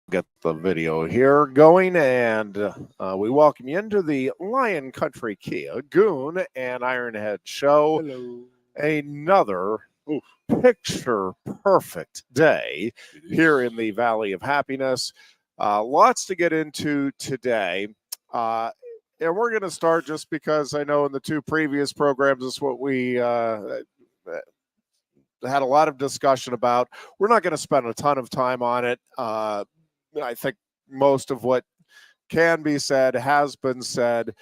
Get the video here going, and we welcome you into the Lion Country Kia Goon and Ironhead show. Hello. Another picture perfect day here in the Valley of Happiness. Lots to get into today. And we're going to start just because I know in the two previous programs is what we had a lot of discussion about. We're not going to spend a ton of time on it. I think most of what can be said has been said.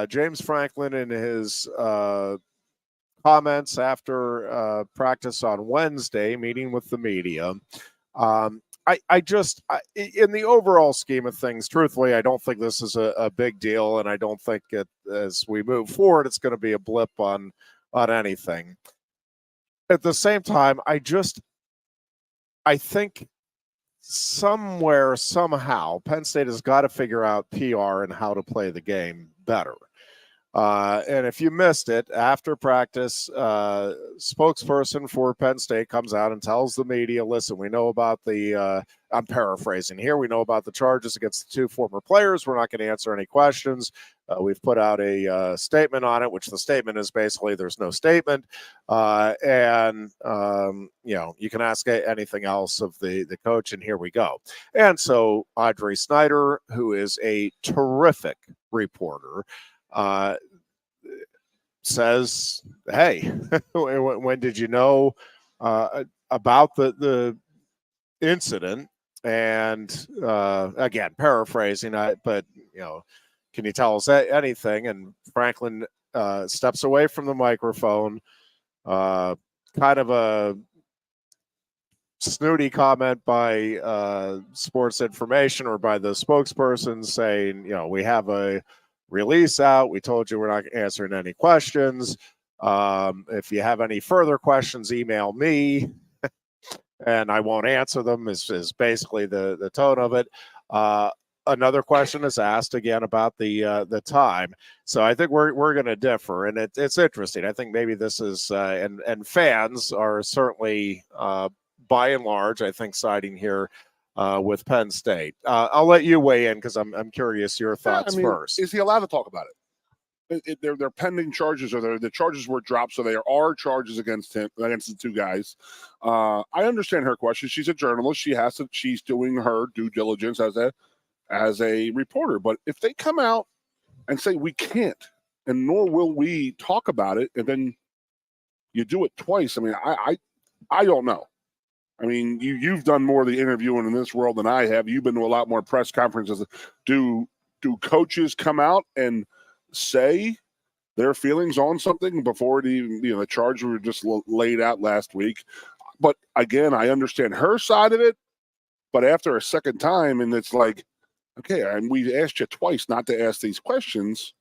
James Franklin in his comments after practice on Wednesday, meeting with the media. In the overall scheme of things, truthfully, I don't think this is a big deal, and I don't think as we move forward, it's going to be a blip on anything. At the same time, I think somewhere, somehow, Penn State has got to figure out PR and how to play the game better. And if you missed it, after practice, spokesperson for Penn State comes out and tells the media, listen, we know about I'm paraphrasing here, we know about the charges against the two former players. We're not going to answer any questions. We've put out a statement on it, which the statement is basically there's no statement. You can ask anything else of the coach, and here we go. And so Audrey Snyder, who is a terrific reporter, says, hey, when did you know about the incident? And again, paraphrasing, but can you tell us anything? And Franklin steps away from the microphone, kind of a snooty comment by Sports Information or by the spokesperson saying, we have a release out. We told you we're not answering any questions. If you have any further questions, email me and I won't answer them is basically the tone of it. Another question is asked again about the time. So I think we're going to differ, and it's interesting. I think maybe this is and fans are certainly by and large, I think, siding here with Penn State. I'll let you weigh in because I'm curious your thoughts first. Is he allowed to talk about it? They're pending charges, or the charges were dropped, so there are charges against him, against the two guys. I understand her question. She's a journalist. She's doing her due diligence as a reporter. But if they come out and say we can't, and nor will we talk about it, and then you do it twice, I mean, I don't know. I mean, you've done more of the interviewing in this world than I have. You've been to a lot more press conferences. Do coaches come out and say their feelings on something before it even, the charges were just laid out last week? But again, I understand her side of it. But after a second time, and it's like, okay, and we asked you twice not to ask these questions.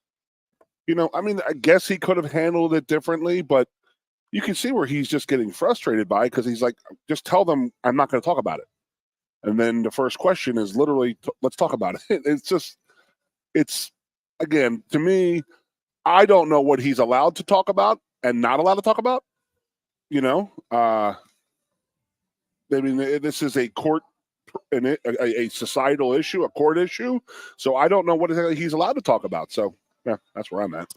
I guess he could have handled it differently, but you can see where he's just getting frustrated by it because he's like, just tell them I'm not going to talk about it. And then the first question is literally, let's talk about it. It's again, to me, I don't know what he's allowed to talk about and not allowed to talk about. This is a court, a societal issue, a court issue. So I don't know what he's allowed to talk about. So yeah, that's where I'm at.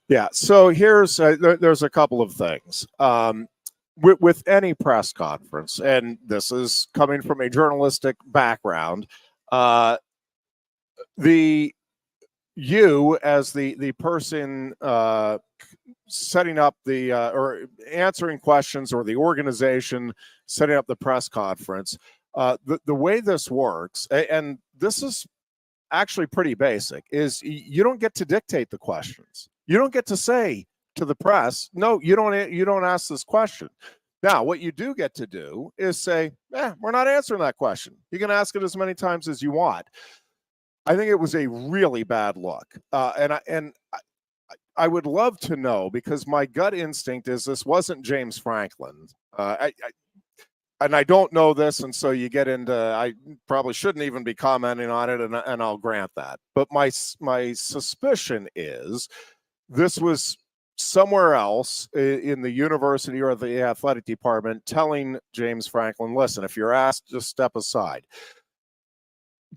Yeah, so here's there's a couple of things. With any press conference, and this is coming from a journalistic background, you as the person setting up or answering questions, or the organization setting up the press conference, the way this works, and this is actually pretty basic, is you don't get to dictate the questions. You don't get to say to the press, no, you don't ask this question. Now, what you do get to do is say, we're not answering that question. You can ask it as many times as you want. I think it was a really bad look. And I would love to know, because my gut instinct is this wasn't James Franklin. And I don't know this, and so you get into, I probably shouldn't even be commenting on it, and I'll grant that. But my suspicion is this was somewhere else in the university or the athletic department telling James Franklin, listen, if you're asked, just step aside.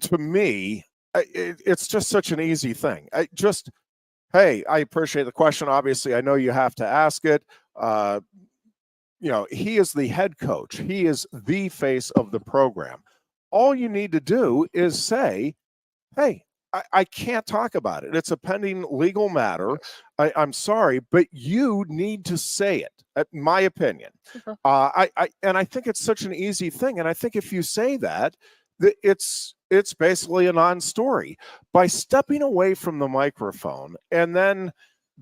to me, it's just such an easy thing. Hey, I appreciate the question. Obviously, I know you have to ask it. He is the head coach. He is the face of the program. All you need to do is say, hey, I can't talk about it. It's a pending legal matter. I'm sorry, but you need to say it, in my opinion. Okay. I think it's such an easy thing. And I think if you say that, it's basically a non-story. By stepping away from the microphone and then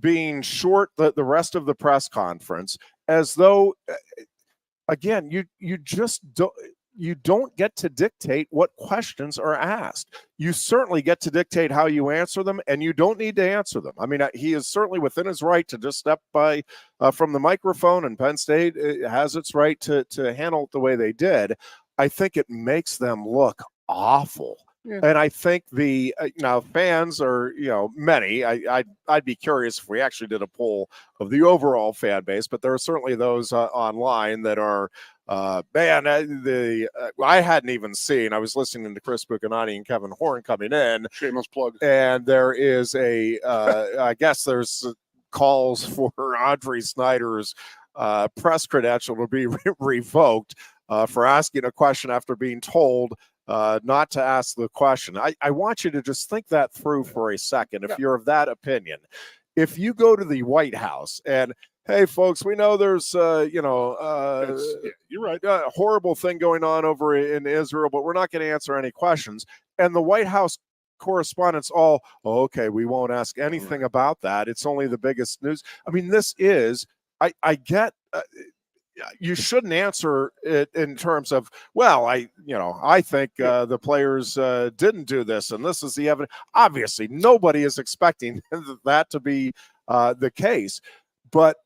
being short the rest of the press conference, as though, again, you don't get to dictate what questions are asked. You certainly get to dictate how you answer them, and you don't need to answer them. I mean, he is certainly within his right to just step by from the microphone, and Penn State has its right to handle it the way they did. I think it makes them look awful. Yeah. And I think the now fans are, many. I'd be curious if we actually did a poll of the overall fan base, but there are certainly those online that are, I hadn't even seen. I was listening to Chris Buchanani and Kevin Horn coming in. Shameless plug. And there is I guess there's calls for Andre Snyder's press credential to be revoked for asking a question after being told not to ask the question. I want you to just think that through for a second. If you're of that opinion, if you go to the White House and, hey, folks, we know there's, you're right, a horrible thing going on over in Israel, but we're not going to answer any questions. And the White House correspondents all, okay, we won't ask anything about that. It's only the biggest news. I mean, this is, I get, you shouldn't answer it in terms of, well, I think the players didn't do this, and this is the evidence. Obviously, nobody is expecting that to be the case. But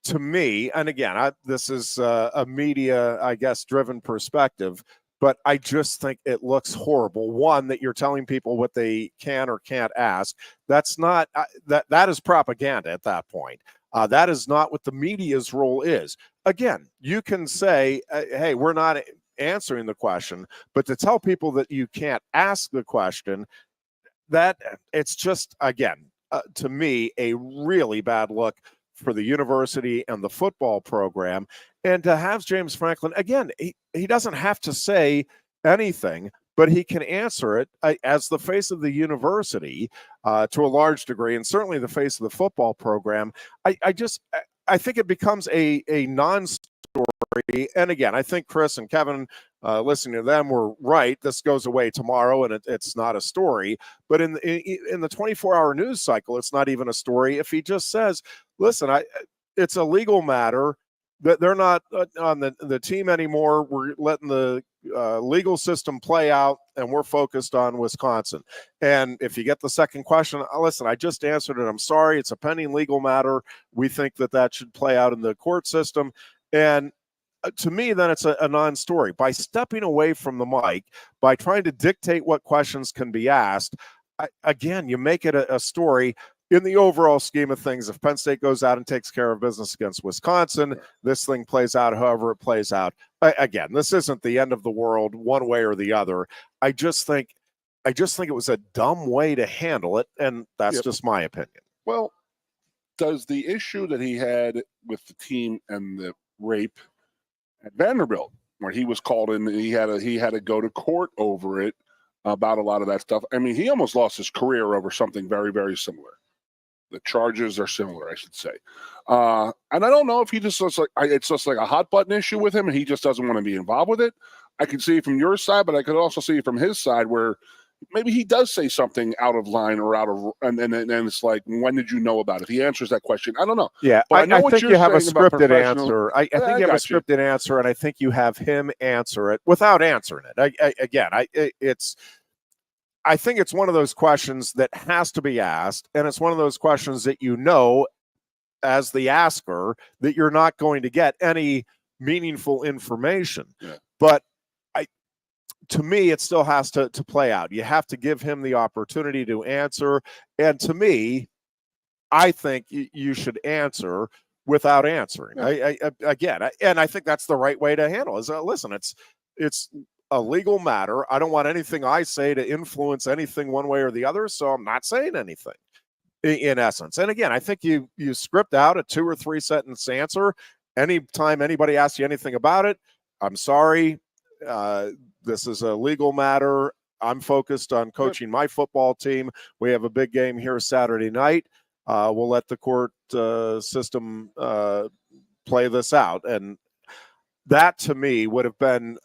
to me, and again, this is a media, I guess, driven perspective, but I just think it looks horrible. One, that you're telling people what they can or can't ask. That's not that is propaganda at that point. That is not what the media's role is. Again, you can say, hey, we're not answering the question, but to tell people that you can't ask the question, that it's just, again, to me, a really bad look for the university and the football program. And to have James Franklin, again, he doesn't have to say anything, but he can answer it as the face of the university to a large degree, and certainly the face of the football program. I think it becomes a non-story. And again, I think Chris and Kevin, listening to them, were right. This goes away tomorrow, and it's not a story. But in the 24-hour news cycle, it's not even a story. If he just says, listen, it's a legal matter, that they're not on the team anymore. We're letting the legal system play out, and we're focused on Wisconsin. And if you get the second question, listen, I just answered it. I'm sorry. It's a pending legal matter. We think that should play out in the court system. And to me, then it's a non-story. By stepping away from the mic, by trying to dictate what questions can be asked, again, you make it a story. In the overall scheme of things, if Penn State goes out and takes care of business against Wisconsin, this thing plays out however it plays out. Again, this isn't the end of the world one way or the other. I just think it was a dumb way to handle it, and that's just my opinion. Well, does the issue that he had with the team and the rape at Vanderbilt, where he was called in, he had to go to court over it about a lot of that stuff. I mean, he almost lost his career over something very, very similar. The charges are similar, I should say. And I don't know if he just looks like it's just like a hot button issue with him, and he just doesn't want to be involved with it. I can see it from your side, but I could also see it from his side where maybe he does say something out of line or and it's like, when did you know about it? He answers that question. I don't know. Yeah, but I think you have a scripted answer. I think you have a scripted answer, and I think you have him answer it without answering it. I think it's one of those questions that has to be asked, and it's one of those questions that as the asker, that you're not going to get any meaningful information. Yeah. But to me, it still has to play out. You have to give him the opportunity to answer, and to me, I think you should answer without answering. Yeah. And I think that's the right way to handle it. Listen, it's a legal matter. I don't want anything I say to influence anything one way or the other, so I'm not saying anything in essence. And again, I think you script out a 2 or 3 sentence answer. Anytime anybody asks you anything about it, I'm sorry, this is a legal matter. I'm focused on coaching my football team. We have a big game here Saturday night. We'll let the court system play this out. And that, to me, would have been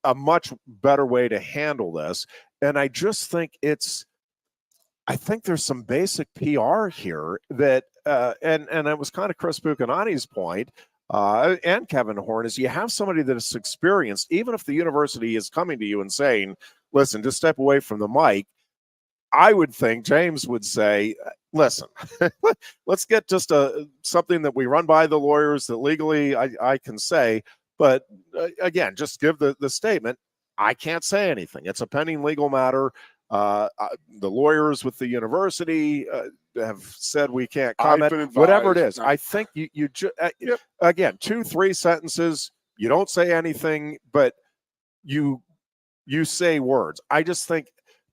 a much better way to handle this. And I just think I think there's some basic PR here that, and it was kind of Chris Buchanani's point, and Kevin Horn, is you have somebody that is experienced, even if the university is coming to you and saying, listen, just step away from the mic. I would think James would say, listen, let's get just something that we run by the lawyers that legally I can say. But again, just give the statement. I can't say anything. It's a pending legal matter. The lawyers with the university have said we can't comment. Whatever it is, I think you again, 2-3 sentences. You don't say anything, but you say words. I just think,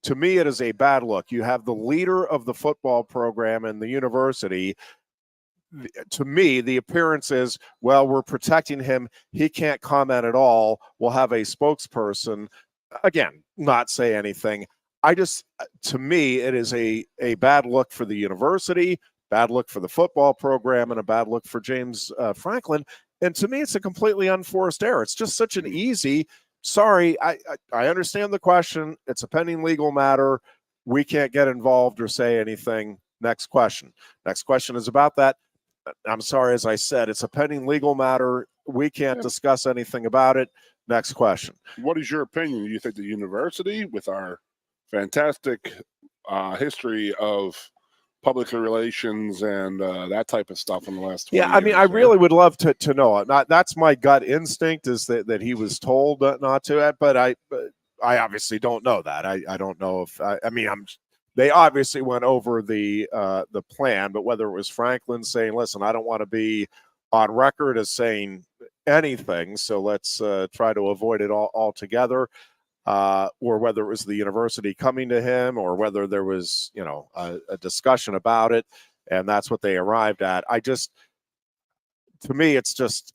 to me, it is a bad look. You have the leader of the football program in the university. To me, the appearance is, well, we're protecting him. He can't comment at all. We'll have a spokesperson, again, not say anything. To me, it is a bad look for the university, bad look for the football program, and a bad look for James Franklin. And to me, it's a completely unforced error. It's just such an easy, sorry, I understand the question. It's a pending legal matter. We can't get involved or say anything. Next question. Next question is about that. I'm sorry, as I said, it's a pending legal matter. We can't discuss anything about it. Next question. What is your opinion? Do you think the university, with our fantastic history of public relations and that type of stuff in the last 20 years. I mean, I really would love to know it. That's my gut instinct, is that he was told not to, but I obviously don't know that. I don't know if they obviously went over the plan, but whether it was Franklin saying, listen, I don't want to be on record as saying anything, so let's try to avoid it altogether. Or whether it was the university coming to him, or whether there was, a discussion about it, and that's what they arrived at. To me, it's just,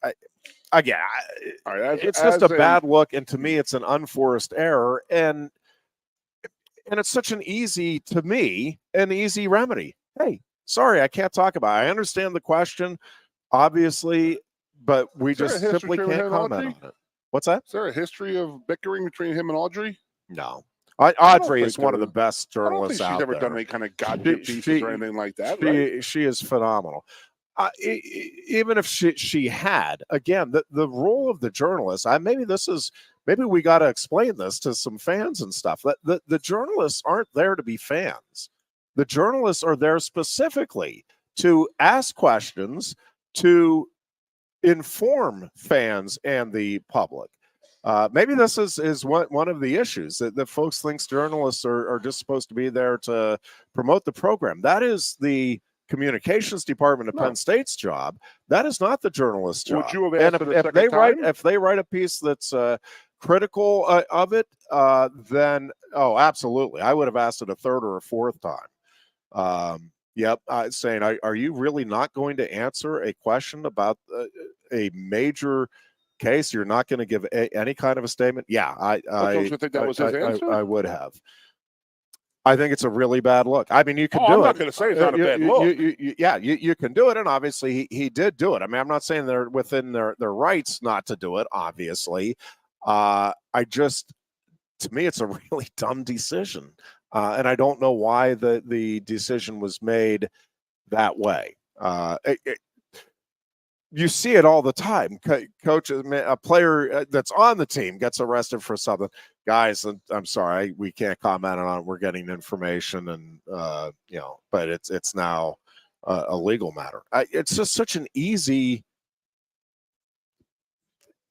it's just a bad look, and to me, it's an unforced error, and it's such an easy remedy. Hey, sorry, I can't talk about it. I understand the question, obviously, but we just simply can't comment on it. What's that? Is there a history of bickering between him and Audrey? No. Audrey is one of the best journalists out there. I don't think she's ever done any kind of gotcha pieces or anything like that. She is phenomenal. Even if she had, again, the role of the journalist, maybe we got to explain this to some fans and stuff. The journalists aren't there to be fans. The journalists are there specifically to ask questions, to inform fans and the public. Maybe this is one of the issues that folks think journalists are just supposed to be there to promote the program. That is the communications department of Penn State's job. That is not the journalist's job. Would you have asked if they write a piece that's critical of it, then absolutely, I would have asked it a third or a fourth time. Saying, are you really not going to answer a question about a major case? You're not going to give any kind of a statement? Yeah, I think that was his answer. I would have. I think it's a really bad look. I mean, you can do it. I'm not going to say it's not a bad look. You can do it, and obviously he did do it. I mean, I'm not saying they're within their rights not to do it, obviously. To me, it's a really dumb decision. And I don't know why the decision was made that way. You see it all the time. Coaches, a player that's on the team gets arrested for something. Guys, I'm sorry, we can't comment on it. We're getting information, and but it's now a legal matter. It's just such an easy.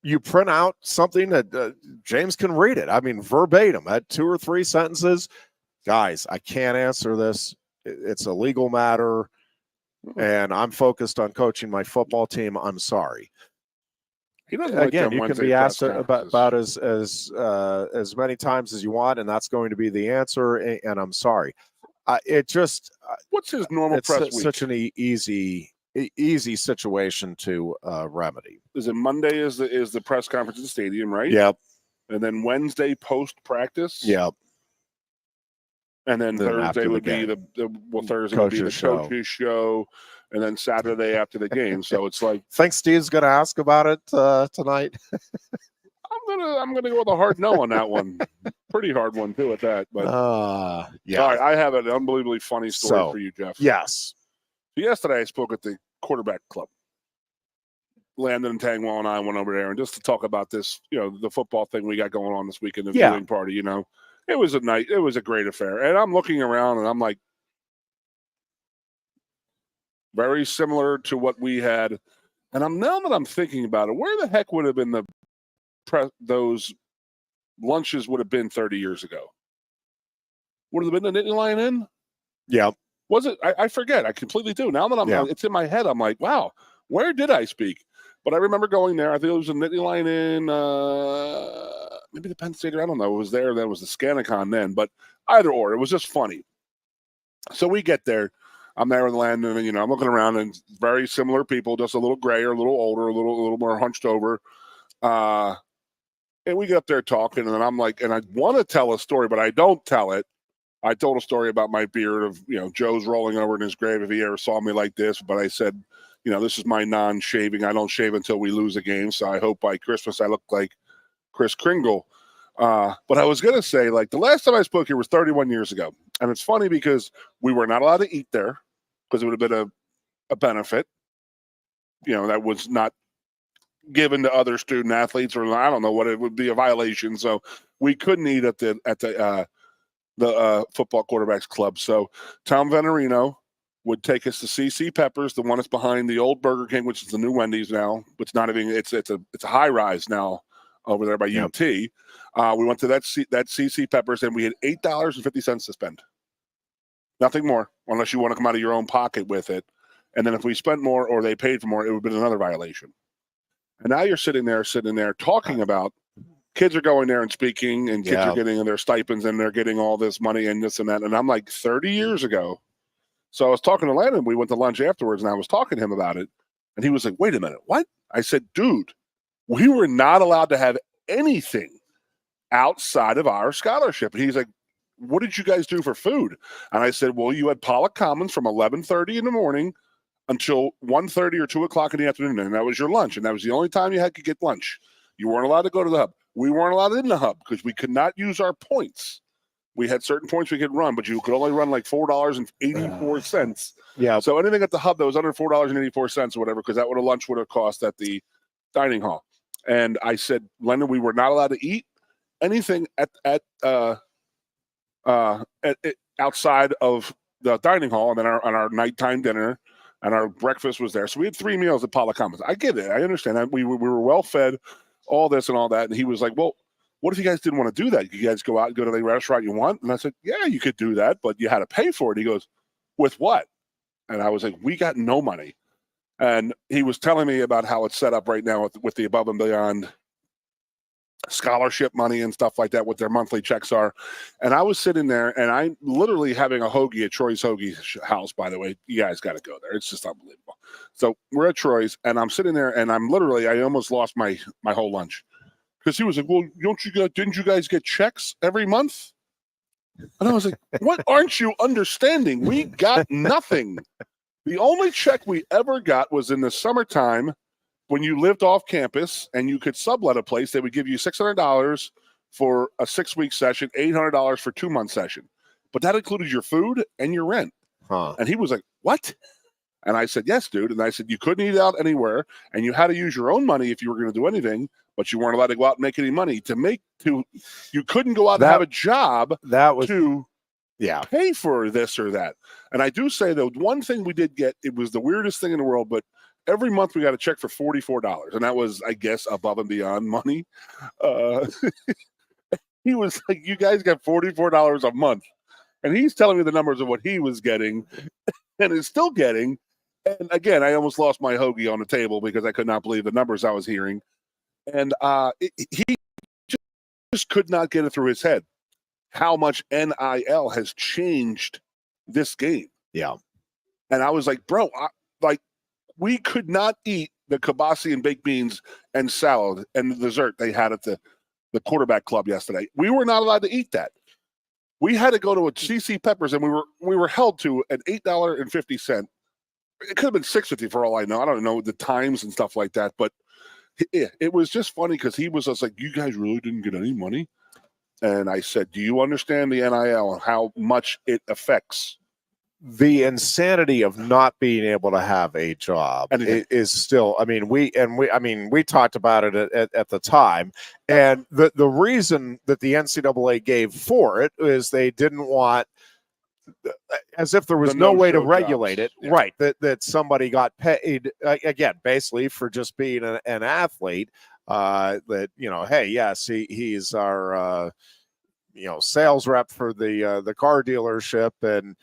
You print out something that James can read it. I mean, verbatim, at 2 or 3 sentences. Guys, I can't answer this. It's a legal matter, and I'm focused on coaching my football team. I'm sorry. He doesn't like again, them you can Wednesday be press asked about conferences. as many times as you want, and that's going to be the answer. And I'm sorry. It just What's his normal it's press week? such an easy situation to remedy. Is it Monday is the press conference at the stadium, right? Yep. And then Wednesday post practice. Yep. And then Thursday would be the Thursday would be the coaches show, and then Saturday after the game. So it's like, think Steve's going to ask about it tonight. I'm gonna go with a hard no on that one. Pretty hard one too at that. But yeah. All right, I have an unbelievably funny story for you, Jeff. Yes. Yesterday I spoke at the quarterback club. Landon and Tangwell and I went over there and just to talk about this, the football thing we got going on this weekend, the viewing party, It was a great affair. And I'm looking around and I'm like, very similar to what we had. And now that I'm thinking about it, where the heck would have been those lunches would have been 30 years ago? Would it have been the Nittany Lion Inn? Yeah. Was it? I forget. I completely do. Now that it's in my head, I'm like, wow, where did I speak? But I remember going there. I think it was the Nittany Lion Inn, maybe the Penn State. I don't know. It was there. That was the Scanicon then. But either or, it was just funny. So we get there. I'm there with Landon, and I'm looking around, and very similar people, just a little grayer, a little older, a little more hunched over. And we get up there talking, and then I'm like, and I want to tell a story, but I don't tell it. I told a story about my beard of, Joe's rolling over in his grave if he ever saw me like this. But I said, this is my non-shaving. I don't shave until we lose a game. So I hope by Christmas I look like Kris Kringle. But I was going to say, like, the last time I spoke here was 31 years ago. And it's funny because we were not allowed to eat there because it would have been a benefit. That was not given to other student athletes, or I don't know what it would be, a violation. So we couldn't eat at the football quarterbacks club. So Tom Venerino would take us to CC Peppers, the one that's behind the old Burger King, which is the new Wendy's now. It's not even, it's a high rise now over there by UT. We went to that CC Peppers, and we had $8.50 to spend. Nothing more, unless you want to come out of your own pocket with it. And then if we spent more or they paid for more, it would have been another violation. And now you're sitting there talking about kids are going there and speaking, and kids are getting their stipends, and they're getting all this money and this and that. And I'm like, 30 years ago. So I was talking to Landon. We went to lunch afterwards, and I was talking to him about it. And he was like, wait a minute, what? I said, dude, we were not allowed to have anything outside of our scholarship. And he's like, what did you guys do for food? And I said, well, you had Pollock Commons from 11:30 in the morning until 1:30 or 2 o'clock in the afternoon, and that was your lunch. And that was the only time you could get lunch. You weren't allowed to go to the hub. We weren't allowed in the hub because we could not use our points. We had certain points we could run, but you could only run like $4.84. Yeah. So anything at the hub that was under $4.84 or whatever, because that would have lunch would have cost at the dining hall. And I said, Leonard, we were not allowed to eat anything outside of the dining hall, and then on our nighttime dinner, and our breakfast was there. So we had 3 meals at Pollock Commons. I get it. I understand that. We were well fed, all this and all that. And he was like, well, what if you guys didn't want to do that? You guys go out and go to the restaurant you want? And I said, yeah, you could do that, but you had to pay for it. He goes, with what? And I was like, we got no money. And he was telling me about how it's set up right now with the above and beyond scholarship money and stuff like that, what their monthly checks are. And I was sitting there, and I'm literally having a hoagie at Troy's Hoagie's house, by the way. You guys got to go there. It's just unbelievable. So we're at Troy's, and I'm sitting there, and I almost lost my whole lunch. Because he was like, well, didn't you guys get checks every month? And I was like, what aren't you understanding? We got nothing. The only check we ever got was in the summertime when you lived off campus and you could sublet a place. They would give you $600 for a 6-week session, $800 for a 2-month session. But that included your food and your rent. Huh. And he was like, what? And I said, yes, dude. And I said, you couldn't eat out anywhere, and you had to use your own money if you were going to do anything, but you weren't allowed to go out and make any money. You couldn't go out and have a job to pay for this or that. And I do say, though, one thing we did get, it was the weirdest thing in the world, but every month we got a check for $44. And that was, I guess, above and beyond money. He was like, you guys got $44 a month. And he's telling me the numbers of what he was getting and is still getting. And again, I almost lost my hoagie on the table because I could not believe the numbers I was hearing. And he just could not get it through his head how much NIL has changed this game. Yeah. And I was like, bro, we could not eat the kibasi and baked beans and salad and the dessert they had at the quarterback club yesterday. We were not allowed to eat that. We had to go to a CC Peppers, and we were held to an $8.50. It could have been $6.50 for all I know. I don't know the times and stuff like that, but it was just funny because he was just like, "You guys really didn't get any money?" And I said, "Do you understand the NIL and how much it affects?" The insanity of not being able to have a job is still, I mean, we talked about it at the time. And the reason that the NCAA gave for it is they didn't want, as if there was no way to regulate it, yeah. Right, that somebody got paid, again, basically for just being an athlete, that, hey, yes, he's our, sales rep for the car dealership, and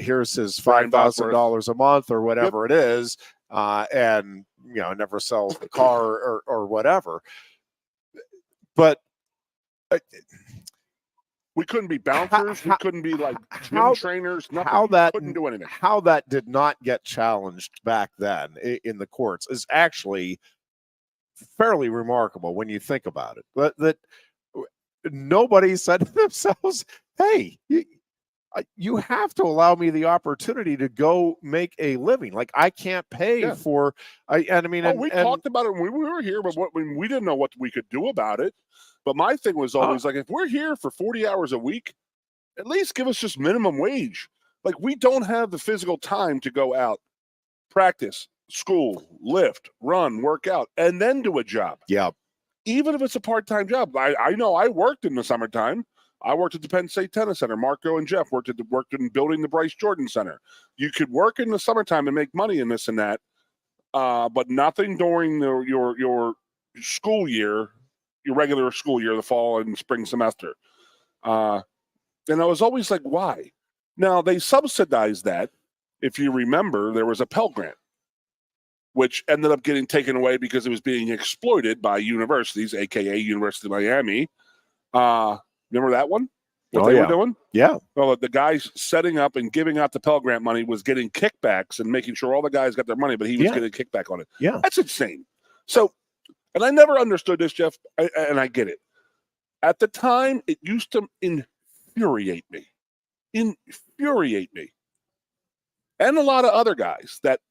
here's his $5,000 a month or whatever it is, and never sells the car or whatever. But we couldn't be bouncers. We couldn't be like gym trainers. Nothing. Couldn't do anything. How that did not get challenged back then in the courts is actually fairly remarkable when you think about it. That nobody said to themselves, "Hey, you have to allow me the opportunity to go make a living. Like, I can't pay for." We talked about it when we were here, but we didn't know what we could do about it. But my thing was always like, if we're here for 40 hours a week, at least give us just minimum wage. Like, we don't have the physical time to go out, practice, school, lift, run, work out, and then do a job. Yeah. Even if it's a part-time job. I know I worked in the summertime. I worked at the Penn State Tennis Center. Marco and Jeff worked in building the Bryce Jordan Center. You could work in the summertime and make money in this and that, but nothing during your school year, your regular school year, the fall and spring semester. And I was always like, why? Now, they subsidized that. If you remember, there was a Pell Grant, which ended up getting taken away because it was being exploited by universities, a.k.a. University of Miami. Remember that one? What they were doing? Yeah. Well, the guys setting up and giving out the Pell Grant money was getting kickbacks and making sure all the guys got their money, but he was getting kickback on it. Yeah. That's insane. So, and I never understood this, Jeff, and I get it. At the time, it used to infuriate me. And a lot of other guys that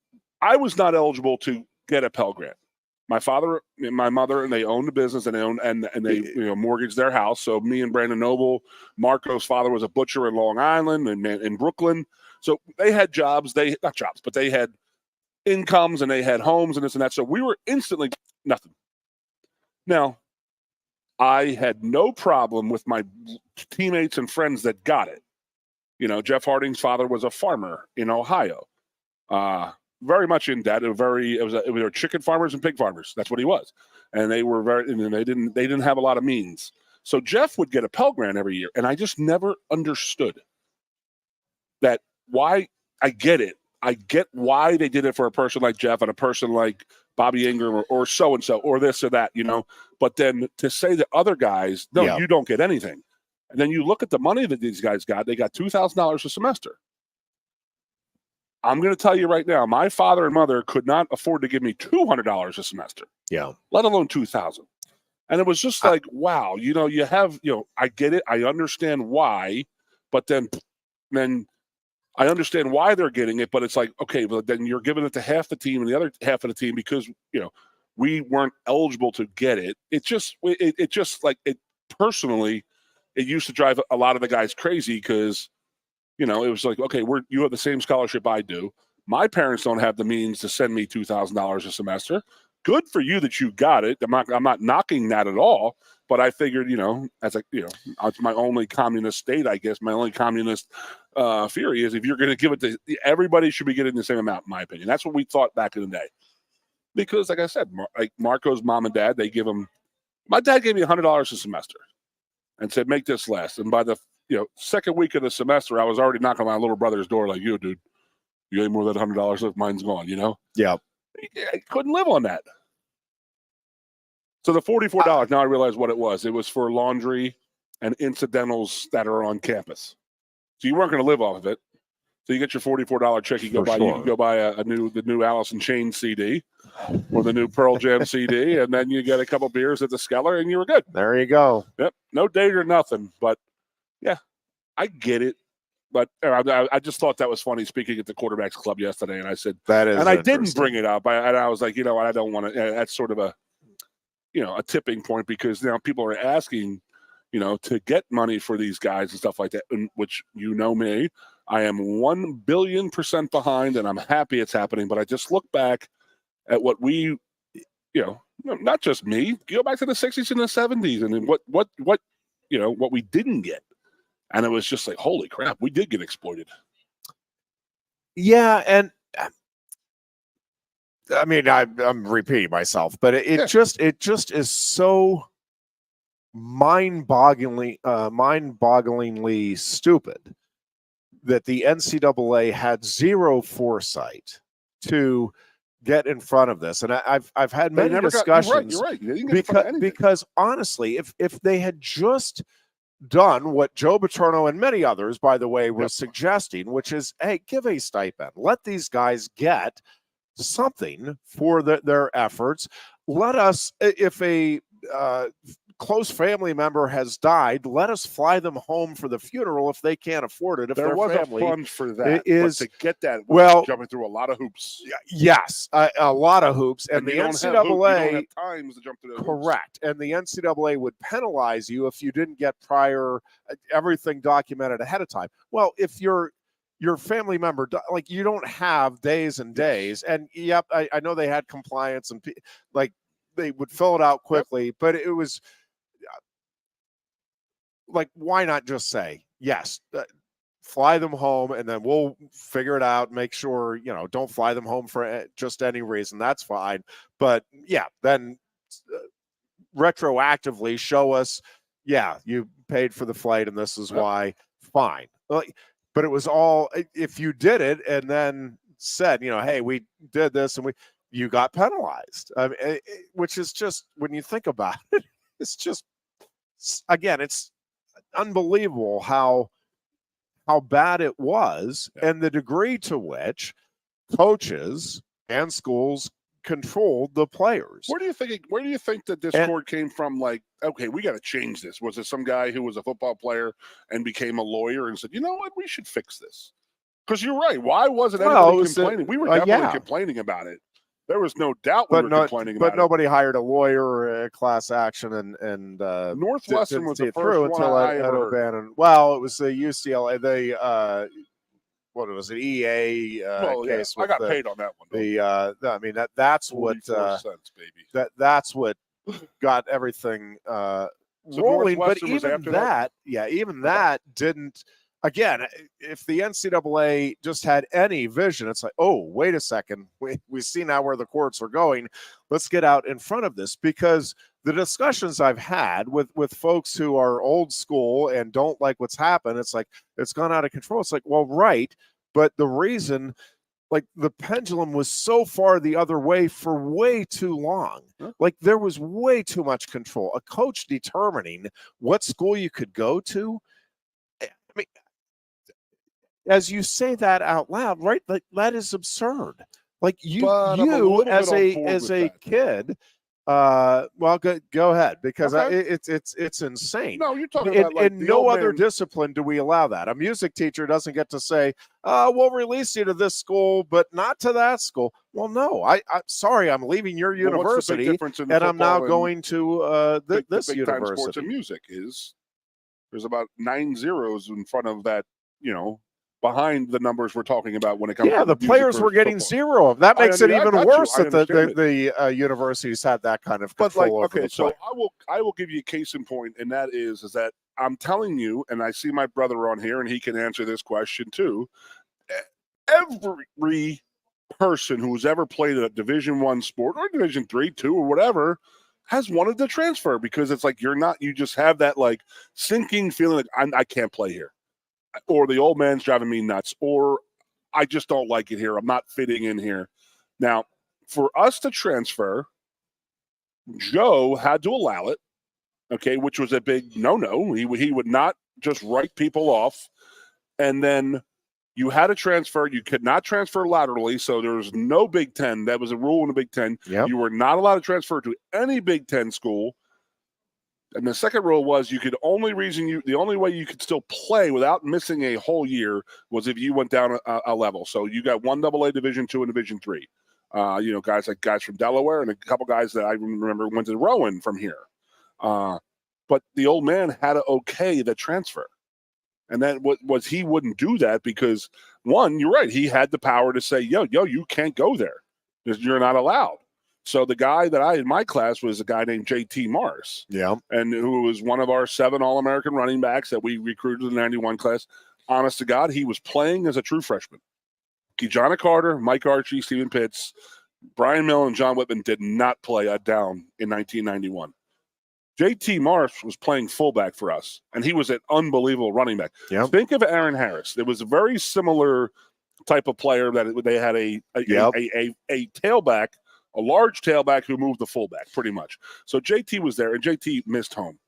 I was not eligible to get a Pell Grant. My father and my mother, and they owned a business, and they mortgaged their house. So me and Brandon Noble, Marco's father was a butcher in Long Island and in Brooklyn. So they had jobs. Not jobs, but they had incomes and they had homes and this and that. So we were instantly nothing. Now, I had no problem with my teammates and friends that got it. Jeff Harding's father was a farmer in Ohio. Very much in debt. It were chicken farmers and pig farmers. That's what he was, and they were they didn't have a lot of means. So Jeff would get a Pell Grant every year, and I just never understood that. Why? I get it. I get why they did it for a person like Jeff and a person like Bobby Ingram or so and so or this or that, But then to say that other guys, no, you don't get anything, and then you look at the money that these guys got. They got $2,000 a semester. I'm going to tell you right now, my father and mother could not afford to give me $200 a semester. Yeah. Let alone $2,000. And it was just like, wow, you have, I get it. I understand why, but then I understand why they're getting it, but it's like, okay, but then you're giving it to half the team and the other half of the team because, we weren't eligible to get it. It just personally, it used to drive a lot of the guys crazy because, it was like, okay, you have the same scholarship I do. My parents don't have the means to send me $2,000 a semester. Good for you that you got it. I'm not knocking that at all. But I figured, it's my only communist state, I guess. My only communist theory is if you're going to give it to everybody, should be getting the same amount, in my opinion. That's what we thought back in the day. Because, like I said, like Marco's mom and dad, they give him. My dad gave me $100 a semester, and said, "Make this last." And by the second week of the semester, I was already knocking on my little brother's door, like, "You, dude, you ain't more than $100 if mine's gone." Yeah, I couldn't live on that. So the $44, now I realize what it was. It was for laundry and incidentals that are on campus. So you weren't going to live off of it. So you get your $44 check. You go buy you can go buy the new Alice in Chains CD or the new Pearl Jam CD, and then you get a couple beers at the Skeller, and you were good. There you go. Yep, no date or nothing. But yeah, I get it. But I just thought that was funny. Speaking at the quarterbacks club yesterday, and I said that is, and I didn't bring it up. And I was like, I don't want to. That's sort of a tipping point because now people are asking, to get money for these guys and stuff like that. And which me. I am 1 billion% behind, and I'm happy it's happening. But I just look back at what we, not just me, go back to the 60s and the 70s, and then what we didn't get, and it was just like, holy crap, we did get exploited. Yeah, and I mean, I'm repeating myself, but it just is so mind-bogglingly stupid that the NCAA had zero foresight to get in front of this. And I've had many discussions. You're right. Because honestly, if they had just done what Joe Paterno and many others, by the way, were suggesting, which is, hey, give a stipend. Let these guys get something for their efforts. Let us, if a close family member has died, let us fly them home for the funeral if they can't afford it. If there was family a fund for that, but to get that, jumping through a lot of hoops. Yes, a lot of hoops, and the NCAA you don't have times to jump through. Correct, and the NCAA would penalize you if you didn't get everything documented ahead of time. Well, if your family member, like, you don't have days and days, and I know they had compliance and they would fill it out quickly, but it was. Like, why not just say, yes, fly them home, and then we'll figure it out, make sure, don't fly them home for just any reason. That's fine. But, then retroactively show us, you paid for the flight, and this is why. Fine. But it was all, if you did it and then said, hey, we did this, and you got penalized. I mean, which is just, when you think about it, it's just, again, it's unbelievable how bad it was, and the degree to which coaches and schools controlled the players. Where do you think the discord came from? Like, okay, we got to change this. Was it some guy who was a football player and became a lawyer and said, you know what, we should fix this? Because you're right. Why wasn't anybody complaining? We were definitely complaining about it. There was no doubt we were complaining about it. But nobody hired a lawyer or a class action, and Northwestern was the first one I ever heard. Well, it was the UCLA. What was it? EA case. I got paid on that one. I mean, that's what cents, baby. That's what got everything rolling. But even that didn't. Again, if the NCAA just had any vision, it's like, oh, wait a second. We see now where the courts are going. Let's get out in front of this, because the discussions I've had with folks who are old school and don't like what's happened, it's like, it's gone out of control. It's like, well, right. But the reason, like, the pendulum was so far the other way for way too long. Like, there was way too much control. A coach determining what school you could go to. I mean, as you say that out loud, right? Like, that is absurd. Like, you as a kid, well, go ahead, because it's insane. No, you're talking about, like, in no other discipline do we allow that. A music teacher doesn't get to say, we'll release you to this school, but not to that school. Well, no, I'm sorry, I'm leaving your university, and I'm now going to this university. Sports and music there's about 9 zeros in front of that, behind the numbers we're talking about when it comes to the players were getting zero of that. Makes it even worse that the universities had that kind of control over the so I will give you a case in point, and that is that I'm telling you, and I see my brother on here and he can answer this question too. Every person who's ever played a Division I sport or Division III, II, or whatever has wanted to transfer, because it's like you just have that like sinking feeling like I can't play here. Or the old man's driving me nuts, or I just don't like it here. I'm not fitting in here. Now, for us to transfer, Joe had to allow it, okay, which was a big no-no. He would not just write people off. And then you had to transfer. You could not transfer laterally, so there was no Big Ten. That was a rule in the Big Ten. Yep. You were not allowed to transfer to any Big Ten school. And the second rule was the only way you could still play without missing a whole year was if you went down a level. So you got one AA Division II and Division III. Guys from Delaware and a couple guys that I remember went to Rowan from here. But the old man had to okay the transfer. And that was he wouldn't do that because, one, you're right, he had the power to say, yo, you can't go there because you're not allowed. So the guy that in my class was a guy named J.T. Morris. Yeah. And who was one of our 7 All-American running backs that we recruited in the 91 class. Honest to God, he was playing as a true freshman. Kijana Carter, Mike Archie, Stephen Pitts, Brian Mill, and John Whitman did not play a down in 1991. J.T. Morris was playing fullback for us, and he was an unbelievable running back. Yep. Think of Aaron Harris. There was a very similar type of player that they had a tailback, a large tailback who moved the fullback pretty much. So JT was there, and JT missed home.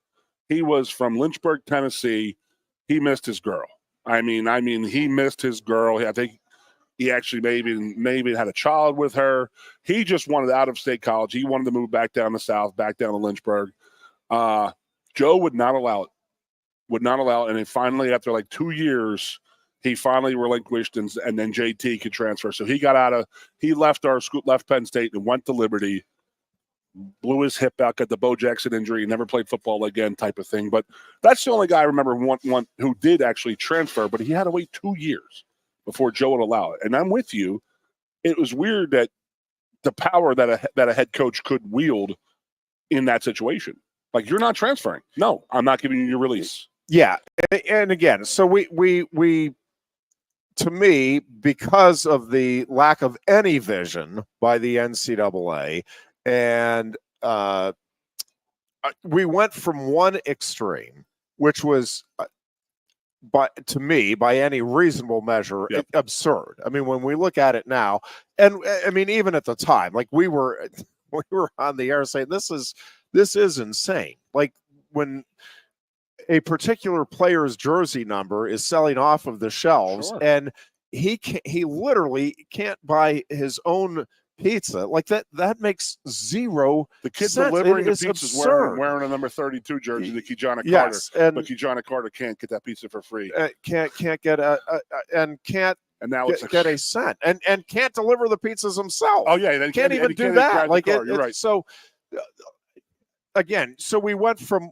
He was from Lynchburg, Tennessee. He missed his girl. I mean, he missed his girl. I think he actually maybe had a child with her. He just wanted out of state college. He wanted to move back down the South, back down to Lynchburg. Joe would not allow it. And then finally, after like 2 years, he finally relinquished, and then JT could transfer. So he left our school, left Penn State, and went to Liberty. Blew his hip out, got the Bo Jackson injury, never played football again, type of thing. But that's the only guy I remember one who did actually transfer. But he had to wait 2 years before Joe would allow it. And I'm with you. It was weird that the power that a head coach could wield in that situation. Like, you're not transferring. No, I'm not giving you your release. Yeah, and again, so we to me, because of the lack of any vision by the NCAA, and we went from one extreme, which was, to me, by any reasonable measure, absurd. I mean, when we look at it now, and I mean, even at the time, like we were on the air saying this is insane. Like, when a particular player's jersey number is selling off of the shelves, sure, and he literally can't buy his own pizza. Like, that makes zero The kid sense. delivering the It is pizza is absurd. wearing a number 32 jersey to Kijana Yes, Carter. and But Kijana Carter can't get that pizza for free. can't get And now get a cent, and can't deliver the pizzas himself. Oh yeah, then can't even do that. Like, you're right. So again, so we went from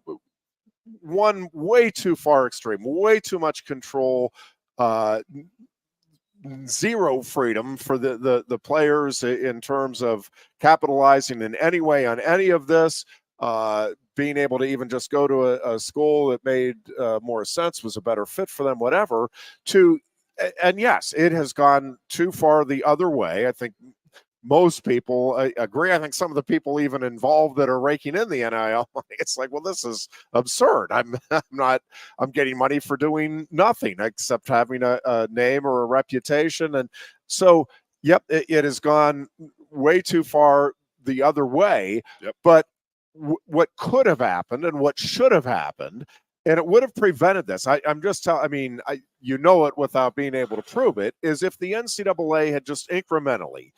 one way too far extreme, way too much control, zero freedom for the players in terms of capitalizing in any way on any of this, being able to even just go to a school that made more sense, was a better fit for them, whatever, and yes, it has gone too far the other way. I think most people agree. I think some of the people even involved that are raking in the NIL money, it's like, well, this is absurd. I'm getting money for doing nothing except having a name or a reputation. And so, yep, it has gone way too far the other way. Yep. But what could have happened and what should have happened, and it would have prevented this, I'm just telling, I mean, you know it without being able to prove it, is if the NCAA had just incrementally,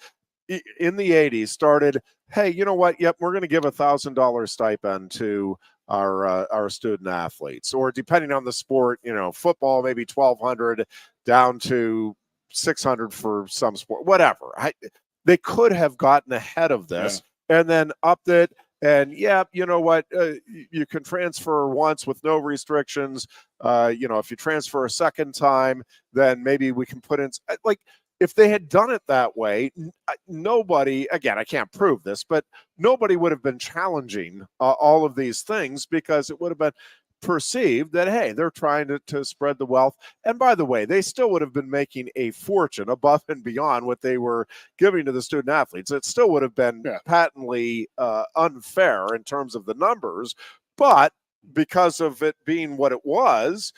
in the 80s, started, hey, you know what? Yep, we're going to give $1,000 stipend to our student athletes, or depending on the sport, football maybe $1,200 down to $600 for some sport, whatever. They could have gotten ahead of this and then upped it. And you know what? You can transfer once with no restrictions. If you transfer a second time, then maybe we can put in like. If they had done it that way, nobody, again, I can't prove this, but nobody would have been challenging all of these things, because it would have been perceived that, hey, they're trying to spread the wealth. And by the way, they still would have been making a fortune above and beyond what they were giving to the student athletes. It still would have been patently unfair in terms of the numbers, but because of it being what it was,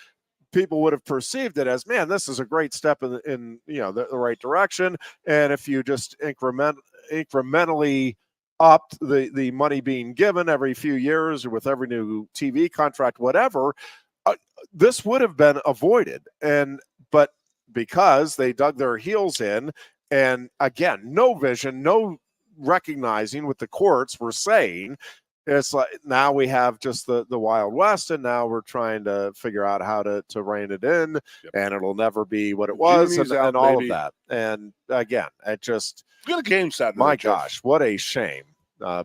people would have perceived it as, man, this is a great step in the right direction. And if you just incrementally upped, the money being given every few years or with every new TV contract, whatever, this would have been avoided. But because they dug their heels in, and again, no vision, no recognizing what the courts were saying, it's like now we have just the Wild West, and now we're trying to figure out how to rein it in, and it'll never be what it was, and all of that. And again, it just good game Saturday. My gosh, what a shame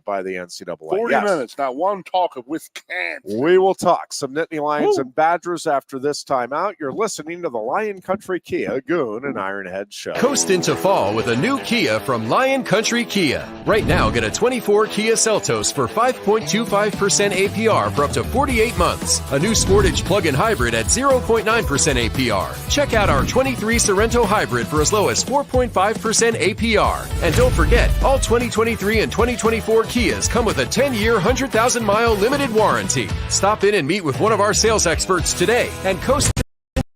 by the NCAA. 40 minutes, not one talk of Wisconsin. We will talk some Nittany Lions and Badgers after this timeout. You're listening to the Lion Country Kia Goon and Ironhead Show. Coast into fall with a new Kia from Lion Country Kia. Right now, get a 24 Kia Seltos for 5.25% APR for up to 48 months. A new Sportage plug-in hybrid at 0.9% APR. Check out our 23 Sorrento hybrid for as low as 4.5% APR. And don't forget, all 2023 and 2024 Kias come with a 10-year, 100,000-mile limited warranty. Stop in and meet with one of our sales experts today and coast into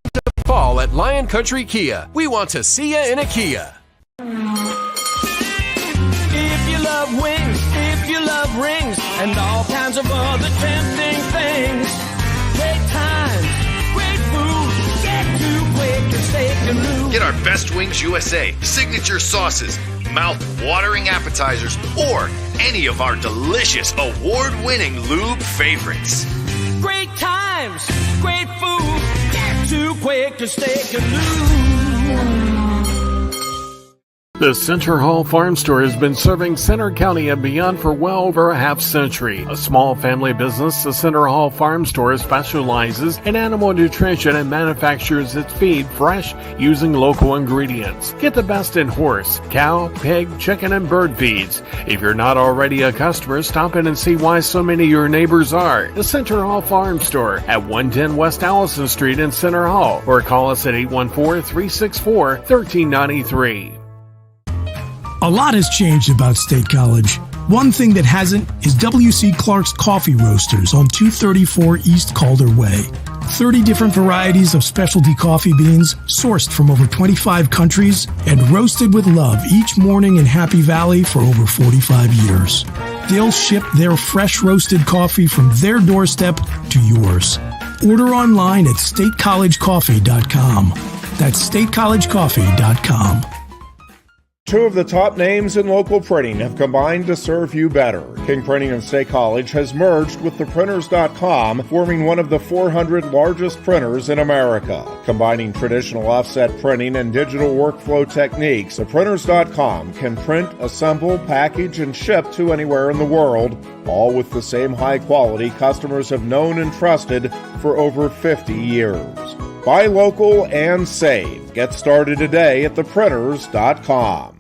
fall at Lion Country Kia. We want to see you in a Kia. If you love wings, if you love rings, and all kinds of other tempting things, great times, great food, get to Quaker Steak Lube. Get our Best Wings USA, signature sauces, mouth-watering appetizers, or any of our delicious award-winning lube favorites. Great times, great food, get to Quaker Steak Lube. The Center Hall Farm Store has been serving Center County and beyond for well over a half century. A small family business, the Center Hall Farm Store specializes in animal nutrition and manufactures its feed fresh using local ingredients. Get the best in horse, cow, pig, chicken, and bird feeds. If you're not already a customer, stop in and see why so many of your neighbors are. The Center Hall Farm Store at 110 West Allison Street in Center Hall, or call us at 814-364-1393. A lot has changed about State College. One thing that hasn't is W.C. Clark's Coffee Roasters on 234 East Calder Way. 30 different varieties of specialty coffee beans sourced from over 25 countries and roasted with love each morning in Happy Valley for over 45 years. They'll ship their fresh roasted coffee from their doorstep to yours. Order online at statecollegecoffee.com. That's statecollegecoffee.com. Two of the top names in local printing have combined to serve you better. King Printing and State College has merged with theprinters.com, forming one of the 400 largest printers in America. Combining traditional offset printing and digital workflow techniques, theprinters.com can print, assemble, package, and ship to anywhere in the world, all with the same high quality customers have known and trusted for over 50 years. Buy local and save. Get started today at theprinters.com.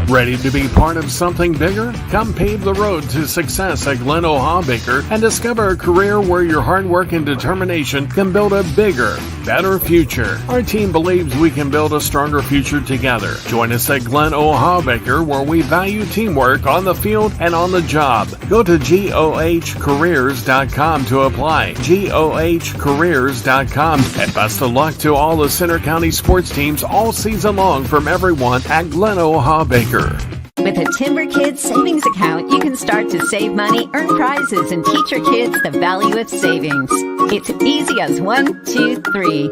Ready to be part of something bigger? Come pave the road to success at Glen O'Habaker and discover a career where your hard work and determination can build a bigger, better future. Our team believes we can build a stronger future together. Join us at Glen O'Habaker, where we value teamwork on the field and on the job. Go to GOHcareers.com to apply. GOHcareers.com. And best of luck to all the Center County sports teams all season long from everyone at Glen O'Habaker. With a Timber Kids savings account, you can start to save money, earn prizes, and teach your kids the value of savings. It's easy as 1, 2, 3.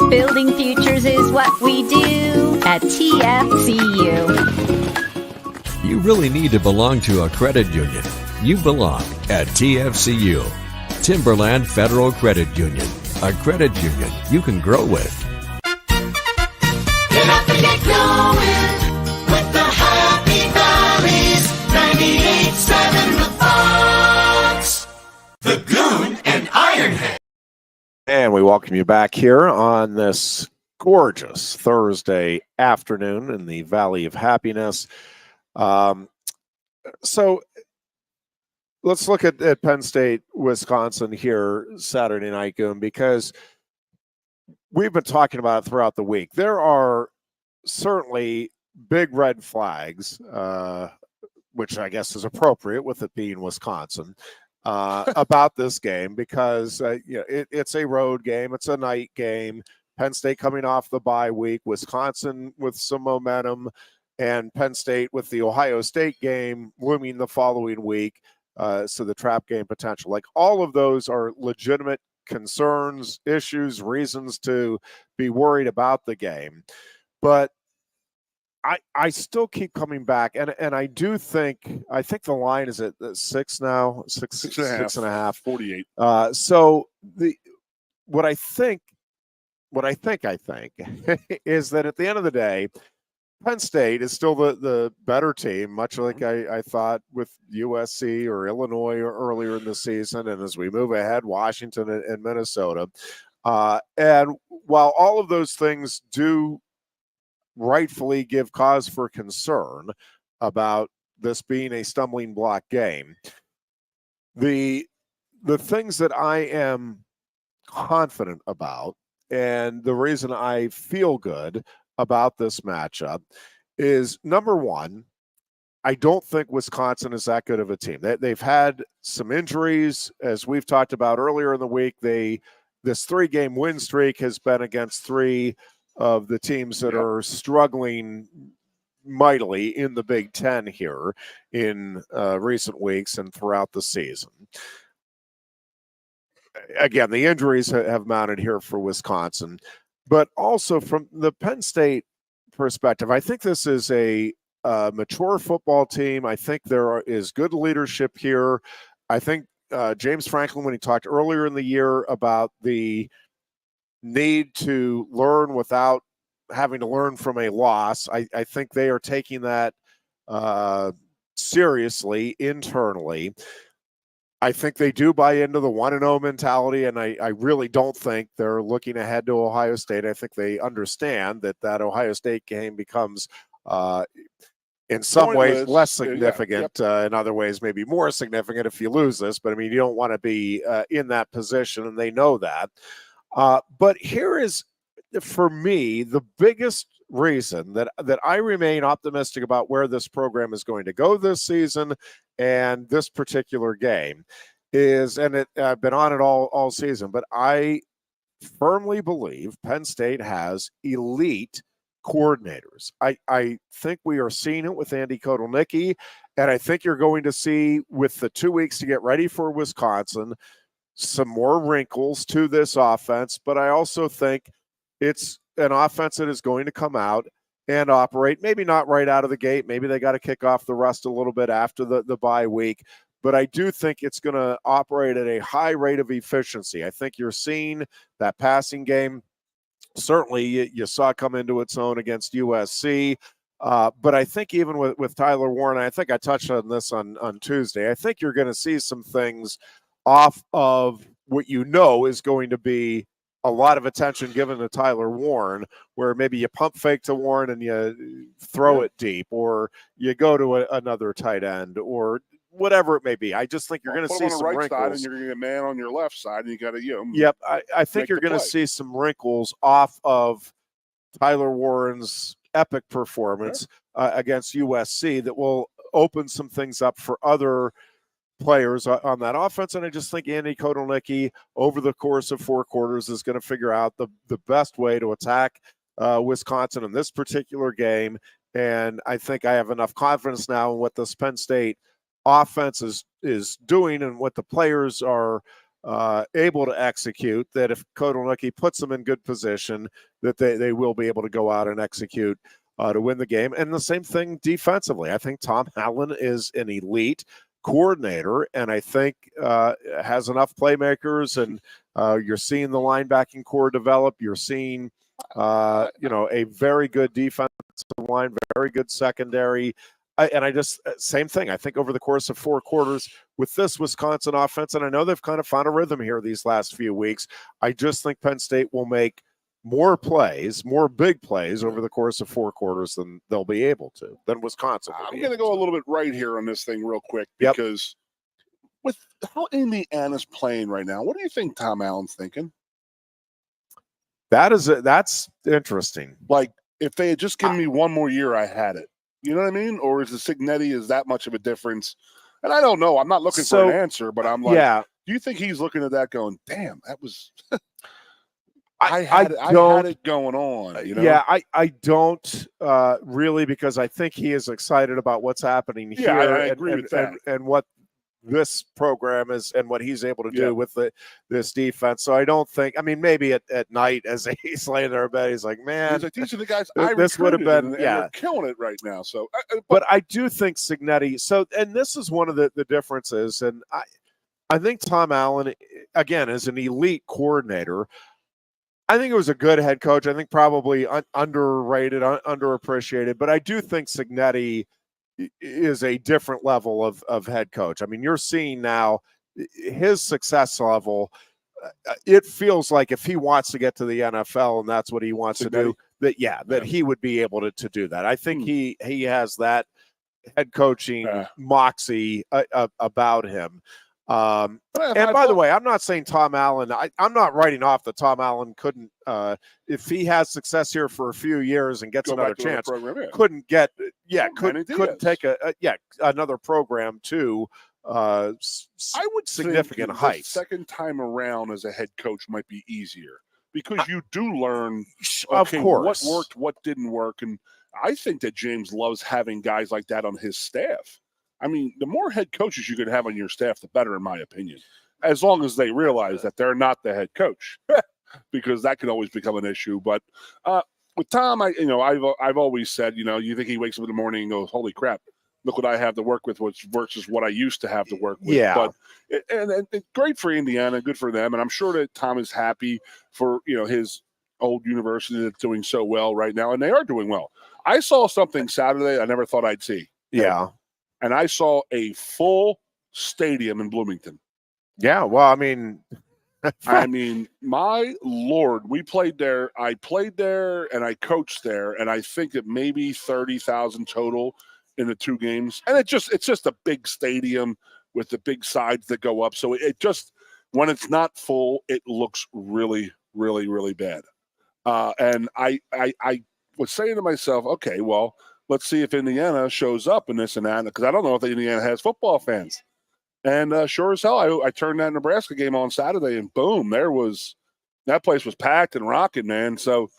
Building futures is what we do at TFCU. You really need to belong to a credit union. You belong at TFCU, Timberland Federal Credit Union, a credit union you can grow with. Get up and get going. With the Happy Valleys, 98.7 The Fox, the Goon and Ironhead. And we welcome you back here on this gorgeous Thursday afternoon in the Valley of Happiness. So let's look at Penn State, Wisconsin here Saturday night, Goon, because we've been talking about it throughout the week. There are certainly big red flags, which I guess is appropriate with it being Wisconsin, about this game because it's a road game, it's a night game. Penn State coming off the bye week, Wisconsin with some momentum. and Penn State with the Ohio State game looming the following week. So the trap game potential, like all of those are legitimate concerns, issues, reasons to be worried about the game. But I still keep coming back, and I do think the line is at 6 now, six and a half, 48. So what I think is that at the end of the day, Penn State is still the better team, much like I thought with USC or Illinois earlier in the season, and as we move ahead, Washington and Minnesota. And while all of those things do rightfully give cause for concern about this being a stumbling block game, the things that I am confident about and the reason I feel good about this matchup is, number one, I don't think Wisconsin is that good of a team. They've had some injuries, as we've talked about earlier in the week. This 3-game win streak has been against 3 of the teams that are struggling mightily in the Big Ten here in recent weeks and throughout the season. Again, the injuries have mounted here for Wisconsin, but also from the Penn State perspective, I think this is a mature football team. I think there is good leadership here. I think James Franklin, when he talked earlier in the year about the need to learn without having to learn from a loss, I think they are taking that seriously internally. I think they do buy into the 1-0 mentality, and I really don't think they're looking ahead to Ohio State. I think they understand that Ohio State game becomes in some ways less significant, in other ways maybe more significant if you lose this. But, I mean, you don't want to be in that position, and they know that. But here is, for me, the biggest reason that I remain optimistic about where this program is going to go this season and this particular game is, and I've been on it all season, but I firmly believe Penn State has elite coordinators. I think we are seeing it with Andy Kotelnicki, and I think you're going to see, with the 2 weeks to get ready for Wisconsin, some more wrinkles to this offense. But I also think it's an offense that is going to come out and operate, maybe not right out of the gate. Maybe they got to kick off the rust a little bit after the bye week. But I do think it's going to operate at a high rate of efficiency. I think you're seeing that passing game. Certainly you saw come into its own against USC. But I think even with Tyler Warren, I think I touched on this on Tuesday, I think you're going to see some things off of what is going to be a lot of attention given to Tyler Warren, where maybe you pump fake to Warren and you throw it deep, or you go to another tight end, or whatever it may be. I just think you're going to see some wrinkles. Side and you're going to get a man on your left side, and you got to, Yep, I think you're going to see some wrinkles off of Tyler Warren's epic performance against USC that will open some things up for other players on that offense. And I just think Andy Kotelnicki, over the course of 4 quarters, is going to figure out the best way to attack Wisconsin in this particular game. And I think I have enough confidence now in what this Penn State offense is doing and what the players are able to execute, that if Kotelnicki puts them in good position, that they will be able to go out and execute to win the game. And the same thing defensively. I think Tom Allen is an elite coordinator, and I think has enough playmakers, and you're seeing the linebacking core develop. You're seeing a very good defensive line, very good secondary. And I just, same thing, I think over the course of 4 quarters with this Wisconsin offense, and I know they've kind of found a rhythm here these last few weeks, I just think Penn State will make more plays, more big plays over the course of 4 quarters than they'll be able to, than Wisconsin. I'm going to go a little bit right here on this thing real quick, because with how Indiana's playing right now, what do you think Tom Allen's thinking? That's interesting. Like, if they had just given me 1 more year, I had it. You know what I mean? Or is the Signetti is that much of a difference? And I don't know. I'm not looking for an answer, but I'm like, do you think he's looking at that going, damn, that was I had it going on. You know? Yeah, I don't really, because I think he is excited about what's happening here. I agree with that. And what this program is and what he's able to do with this defense. So I don't think, I mean, maybe at night as he's laying there in bed, he's like, man, he's like, these are the guys this would have been, and they're killing it right now. So, but I do think Cignetti, and this is one of the differences. And I think Tom Allen, again, is an elite coordinator. I think it was a good head coach. I think probably underrated, underappreciated, but I do think Cignetti is a different level of head coach. I mean, you're seeing now his success level. It feels like if he wants to get to the NFL and that's what he wants to do, that he would be able to do that. I think he has that head coaching moxie about him. And by the way, I'm not saying Tom Allen, I'm not writing off that Tom Allen couldn't, if he has success here for a few years and gets another chance, couldn't take another program to I would significant think heights. The second time around as a head coach might be easier because you do learn, of course, what worked, what didn't work. And I think that James loves having guys like that on his staff. I mean, the more head coaches you can have on your staff, the better, in my opinion, as long as they realize that they're not the head coach, because that can always become an issue. But with Tom, I've always said, you think he wakes up in the morning and goes, "Holy crap, look what I have to work with," which versus what I used to have to work with. Yeah. But and great for Indiana, good for them, and I'm sure that Tom is happy for his old university that's doing so well right now, and they are doing well. I saw something Saturday I never thought I'd see. Yeah. And I saw a full stadium in Bloomington. Yeah, well, I mean, my Lord, we played there. I played there and I coached there, and I think it maybe 30,000 total in the 2 games. And it's just a big stadium with the big sides that go up. So it just, when it's not full, it looks really, really, really bad. And I was saying to myself, okay, well, let's see if Indiana shows up in this and that, because I don't know if Indiana has football fans. And sure as hell, I turned that Nebraska game on Saturday, and boom, that place was packed and rocking, man. So,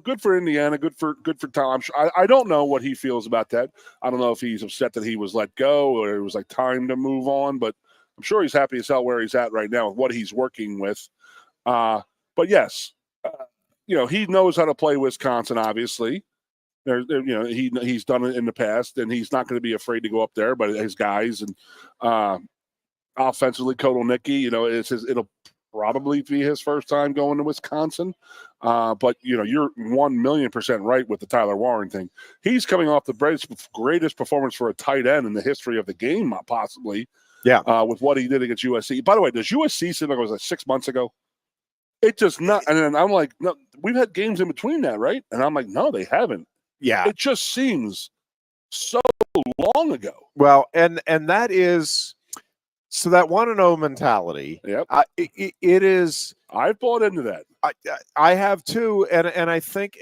good for Indiana, good for Tom. I don't know what he feels about that. I don't know if he's upset that he was let go or it was like time to move on, but I'm sure he's happy as hell where he's at right now with what he's working with. But yes, he knows how to play Wisconsin, obviously. He's done it in the past, and he's not going to be afraid to go up there. But his guys and offensively, Kotelnicki, it'll probably be his first time going to Wisconsin. But you're 1,000,000% right with the Tyler Warren thing. He's coming off the greatest performance for a tight end in the history of the game, possibly. Yeah. With what he did against USC. By the way, does USC seem like it was 6 months ago? It just not. And then I'm like, no, we've had games in between that, right? And I'm like, no, they haven't. Yeah. It just seems so long ago. Well, and that is, so that want to know mentality. Yep. It is. I've bought into that. I have too. And I think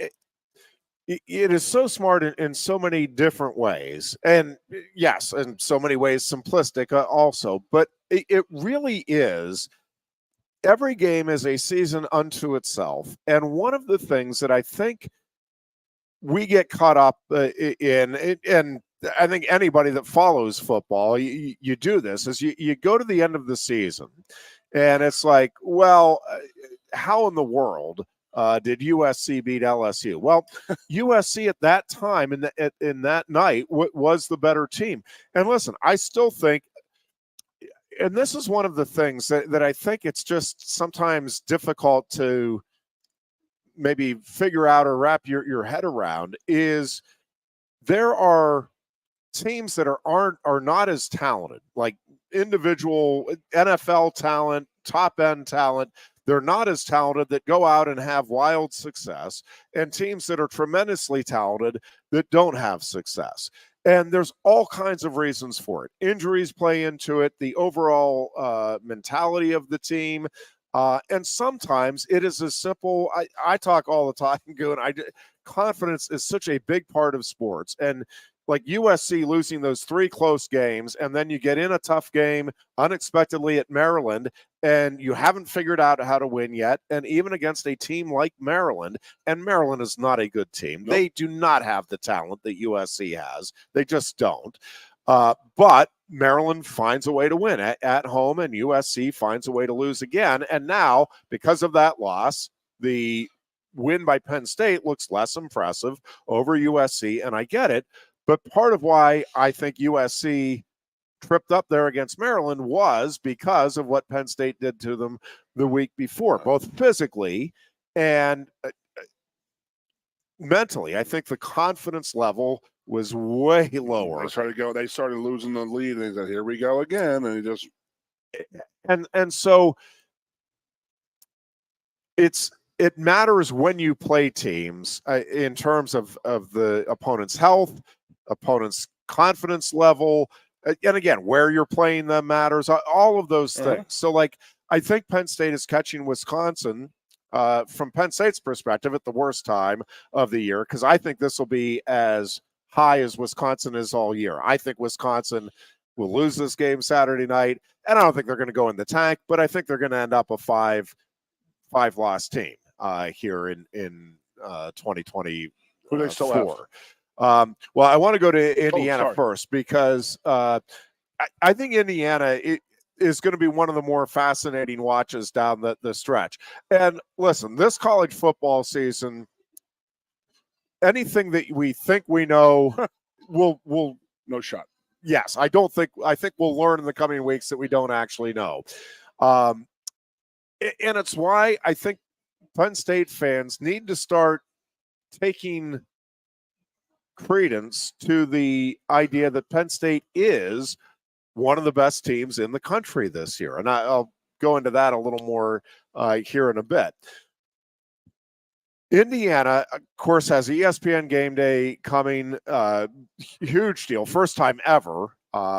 it is so smart in so many different ways. And yes, in so many ways, simplistic also. But it really is. Every game is a season unto itself. And one of the things that I think we get caught up in, and I think anybody that follows football, you do this, is you go to the end of the season, and it's like, well, how in the world did USC beat LSU? Well, USC at that time, in that night, was the better team. And listen, I still think, and this is one of the things that I think it's just sometimes difficult to maybe figure out or wrap your head around, is there are teams that are not as talented, like individual NFL talent, top end talent. They're not as talented, that go out and have wild success, and teams that are tremendously talented that don't have success. And there's all kinds of reasons for it. Injuries play into it, the overall mentality of the team. And sometimes it is as simple. I talk all the time, Goon. Confidence is such a big part of sports. And like USC losing those 3 close games, and then you get in a tough game unexpectedly at Maryland, and you haven't figured out how to win yet, and even against a team like Maryland, and Maryland is not a good team. Nope. They do not have the talent that USC has. They just don't. But Maryland finds a way to win at home, and USC finds a way to lose again. And now, because of that loss, the win by Penn State looks less impressive over USC, and I get it. But part of why I think USC tripped up there against Maryland was because of what Penn State did to them the week before, both physically and mentally. I think the confidence level was way lower. They started losing the lead, and they said, "Here we go again," and they just and so it matters when you play teams in terms of the opponent's health, opponent's confidence level, and again, where you're playing them matters, all of those things. So, like, I think Penn State is catching Wisconsin from Penn State's perspective at the worst time of the year, because I think this will be as high as Wisconsin is all year. I think Wisconsin will lose this game Saturday night, and I don't think they're going to go in the tank, but I think they're going to end up a five-loss team here in 2024. Who do they still have? Well, I want to go to Indiana first, because I think Indiana is going to be one of the more fascinating watches down the stretch. And listen, this college football season, anything that we think we know, we'll no shot. Yes, I think we'll learn in the coming weeks that we don't actually know. And it's why I think Penn State fans need to start taking credence to the idea that Penn State is one of the best teams in the country this year. And I'll go into that a little more here in a bit. Indiana, of course, has ESPN Game Day coming. Huge deal. First time ever,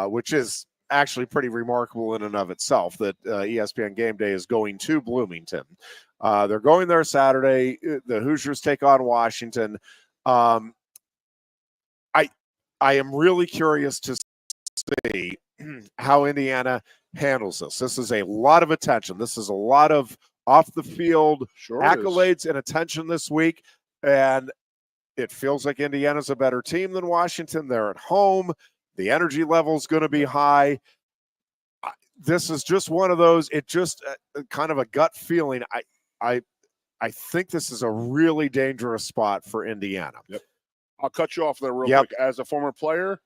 which is actually pretty remarkable in and of itself, that ESPN Game Day is going to Bloomington. They're going there Saturday. The Hoosiers take on Washington. I am really curious to see how Indiana handles this. This is a lot of attention. This is a lot of off the field accolades and attention this week. And it feels like Indiana's a better team than Washington. They're at home. The energy level is going to be high. This is just one of those, it just kind of a gut feeling. I think this is a really dangerous spot for Indiana. Yep. I'll cut you off there real quick. As a former player,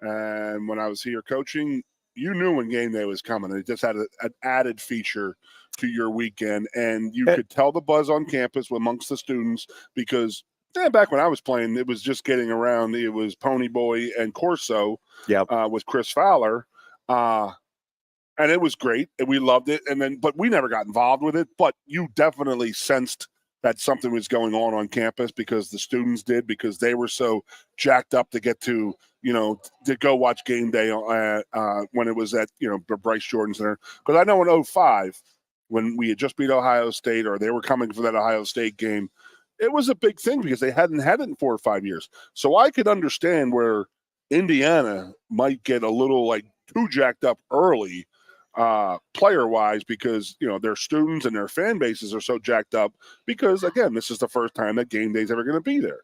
and when I was here coaching, you knew when game day was coming. It just had an added feature to your weekend, and you could tell the buzz on campus amongst the students, because back when I was playing, it was just getting around. It was Pony Boy and Corso with Chris Fowler, and it was great, and we loved it. But we never got involved with it. But you definitely sensed that something was going on campus, because the students did, because they were so jacked up to get to go watch game day when it was at Bryce Jordan Center. Because I know in 2005, when we had just beat Ohio State, or they were coming for that Ohio State game, it was a big thing because they hadn't had it in 4 or 5 years. So I could understand where Indiana might get a little too jacked up early, player-wise, because their students and their fan bases are so jacked up, because again, this is the first time that game day is ever going to be there.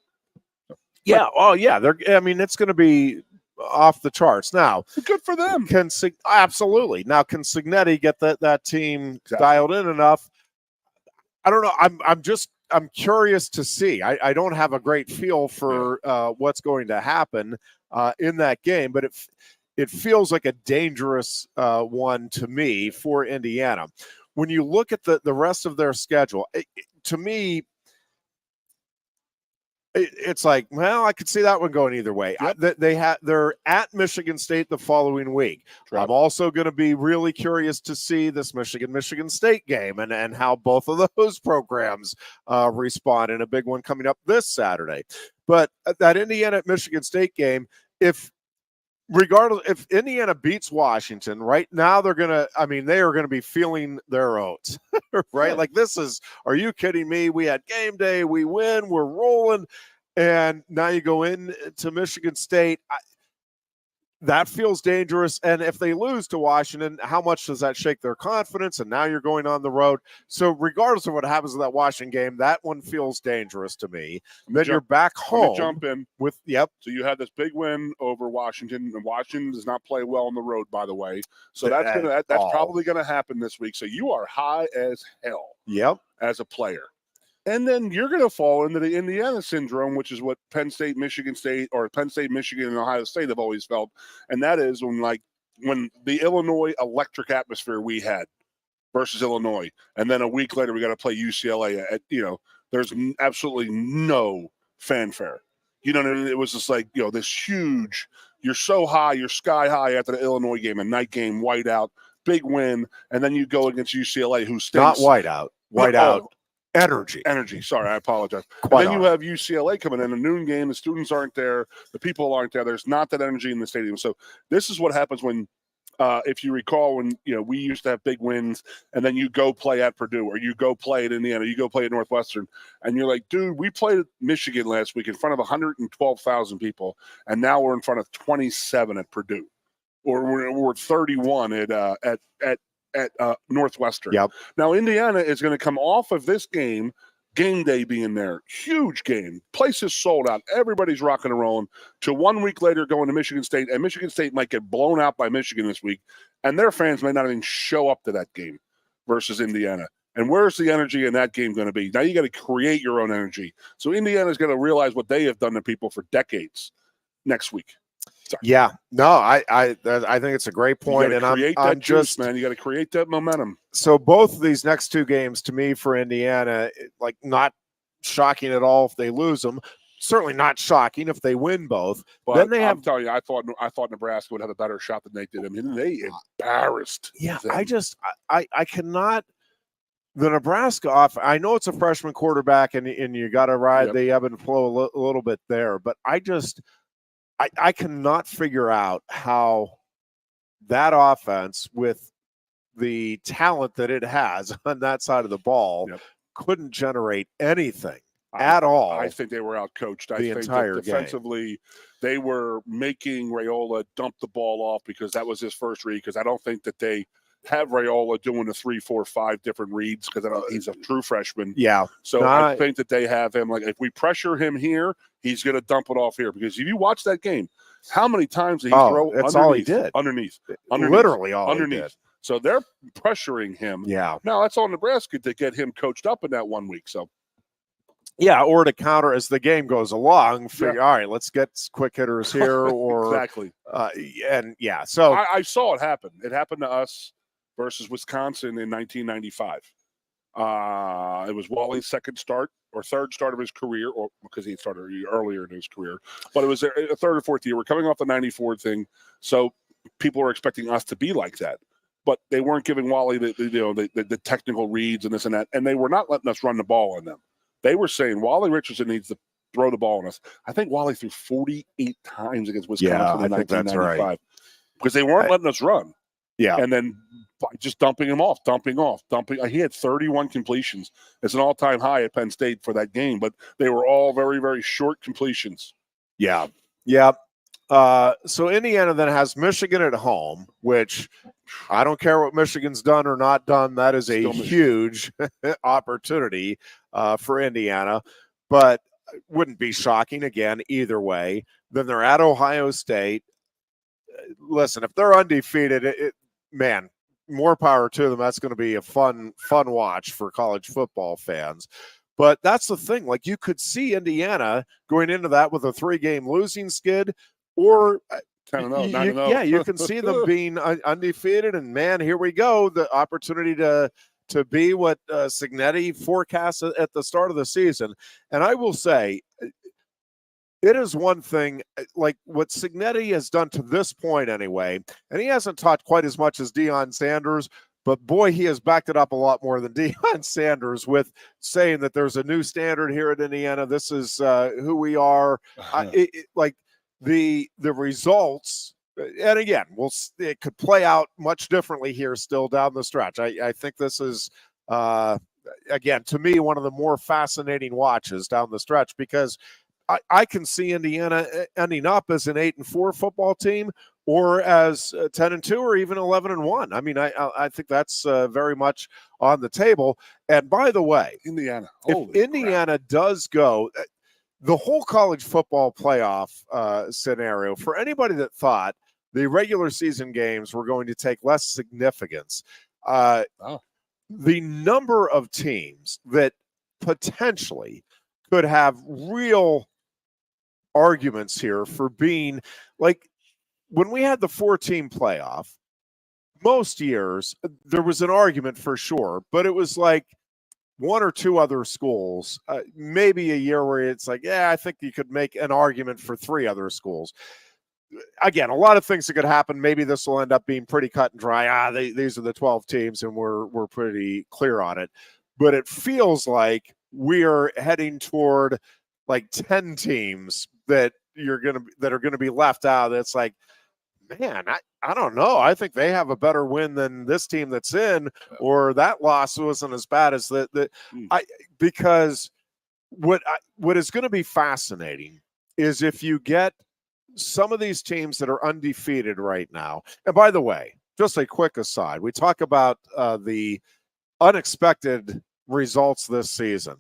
It's going to be off the charts. Now, good for them. Absolutely. Now, can Signetti get that team dialed in enough? I don't know. I'm curious to see. I don't have a great feel for what's going to happen in that game, but it feels like a dangerous one to me for Indiana. When you look at the rest of their schedule, to me, it's like, well, I could see that one going either way. Yep. They're at Michigan State the following week. Right. I'm also going to be really curious to see this Michigan State game and how both of those programs respond in a big one coming up this Saturday. But that Indiana Michigan State game, if Indiana beats Washington right now, they are going to be feeling their oats, right? Like, this is, are you kidding me? We had game day, we win, we're rolling. And now you go in to Michigan State. That feels dangerous. And if they lose to Washington, how much does that shake their confidence? And now you're going on the road. So regardless of what happens in that Washington game, that one feels dangerous to me. Then you're back home. Jump in with yep. So you had this big win over Washington, and Washington does not play well on the road, by the way. So that's probably gonna happen this week. So you are high as hell. Yep. As a player. And then you're going to fall into the Indiana syndrome, which is what Penn State, Michigan State, or Penn State, Michigan, and Ohio State have always felt. And that is when the Illinois electric atmosphere we had versus Illinois. And then a week later, we got to play UCLA there's absolutely no fanfare. You know what I mean? It was just like, this huge, you're so high, you're sky high after the Illinois game, a night game, whiteout, big win. And then you go against UCLA, who stinks. Not whiteout. Whiteout. Energy. Sorry, I apologize. And then you have UCLA coming in, a noon game. The students aren't there. The people aren't there. There's not that energy in the stadium. So this is what happens when, if you recall, when we used to have big wins, and then you go play at Purdue, or you go play at Indiana, you go play at Northwestern, and you're like, dude, we played at Michigan last week in front of 112,000 people, and now we're in front of 27 at Purdue, or we're 31 at Northwestern. Yep. Now, Indiana is going to come off of this game day being there. Huge game. Place is sold out. Everybody's rocking and rolling. To 1 week later going to Michigan State, and Michigan State might get blown out by Michigan this week, and their fans may not even show up to that game versus Indiana. And where's the energy in that game going to be? Now you got to create your own energy. So Indiana's going to realize what they have done to people for decades next week. Sorry. Yeah, no, I think it's a great point, and I'm just man, you got to create that momentum. So both of these next two games, to me, for Indiana, like not shocking at all if they lose them. Certainly not shocking if they win both. But then they I'm telling you, I thought Nebraska would have a better shot than they did. I mean, they embarrassed. Yeah, them. I cannot. The Nebraska off. I know it's a freshman quarterback, and you got to ride the ebb and flow a little bit there, but I cannot figure out how that offense, with the talent that it has on that side of the ball, couldn't generate anything at all. I think they were outcoached. I think entire defensively, they were making Raiola dump the ball off because that was his first read, because I don't think that they have Raiola doing the 3, 4, 5 different reads, because he's a true freshman. Yeah. So I think that they have him, like, if we pressure him here, he's going to dump it off here. Because if you watch that game, how many times did he throw that's all he did. Underneath. Literally all underneath. He did. So they're pressuring him. Yeah. Now, that's all Nebraska to get him coached up in that 1 week. So, yeah, or to counter as the game goes along, figure, all right, let's get quick hitters here. Or exactly. So I saw it happen. It happened to us versus Wisconsin in 1995. It was Wally's second start or third start of his career, or because he started earlier in his career, but it was a third or fourth year. We're coming off the 94 thing. So people were expecting us to be like that, but they weren't giving Wally the technical reads and this and that. And they were not letting us run the ball on them. They were saying Wally Richardson needs to throw the ball on us. I think Wally threw 48 times against Wisconsin in 1995 right. because they weren't letting us run. Yeah. And then just dumping him off. He had 31 completions. It's an all-time high at Penn State for that game, but they were all very, very short completions. Yeah. So Indiana then has Michigan at home, which I don't care what Michigan's done or not done. That is a huge opportunity for Indiana, but it wouldn't be shocking again either way. Then they're at Ohio State. Listen, if they're undefeated, man, more power to them. That's going to be a fun watch for college football fans. But that's the thing. Like, you could see Indiana going into that with a 3-game losing skid, or 9-0. Yeah, you can see them being undefeated. And man, here we go. The opportunity to be what Cignetti forecast at the start of the season. And I will say, it is one thing, like what Cignetti has done to this point anyway, and he hasn't taught quite as much as Deion Sanders, but boy, he has backed it up a lot more than Deion Sanders with saying that there's a new standard here at Indiana. This is who we are. Like the results, and again, it could play out much differently here still down the stretch. I think this is, again, to me, one of the more fascinating watches down the stretch, because I can see Indiana ending up as an 8-4 football team, or as 10-2, or even 11-1. I mean, I think that's very much on the table. And by the way, Indiana, if Indiana does go, the whole college football playoff scenario, for anybody that thought the regular season games were going to take less significance, the number of teams that potentially could have real arguments here for being, like, when we had the 4-team playoff, most years there was an argument for sure, but it was like one or two other schools, maybe a year where it's like, yeah, I think you could make an argument for 3 other schools. Again, a lot of things that could happen. Maybe this will end up being pretty cut and dry. These are the 12 teams, and we're pretty clear on it. But it feels like we're heading toward like 10 teams that are gonna be left out. It's like, man, I don't know. I think they have a better win than this team that's in, or that loss wasn't as bad as because what is going to be fascinating is if you get some of these teams that are undefeated right now. And by the way, just a quick aside, we talk about the unexpected results this season.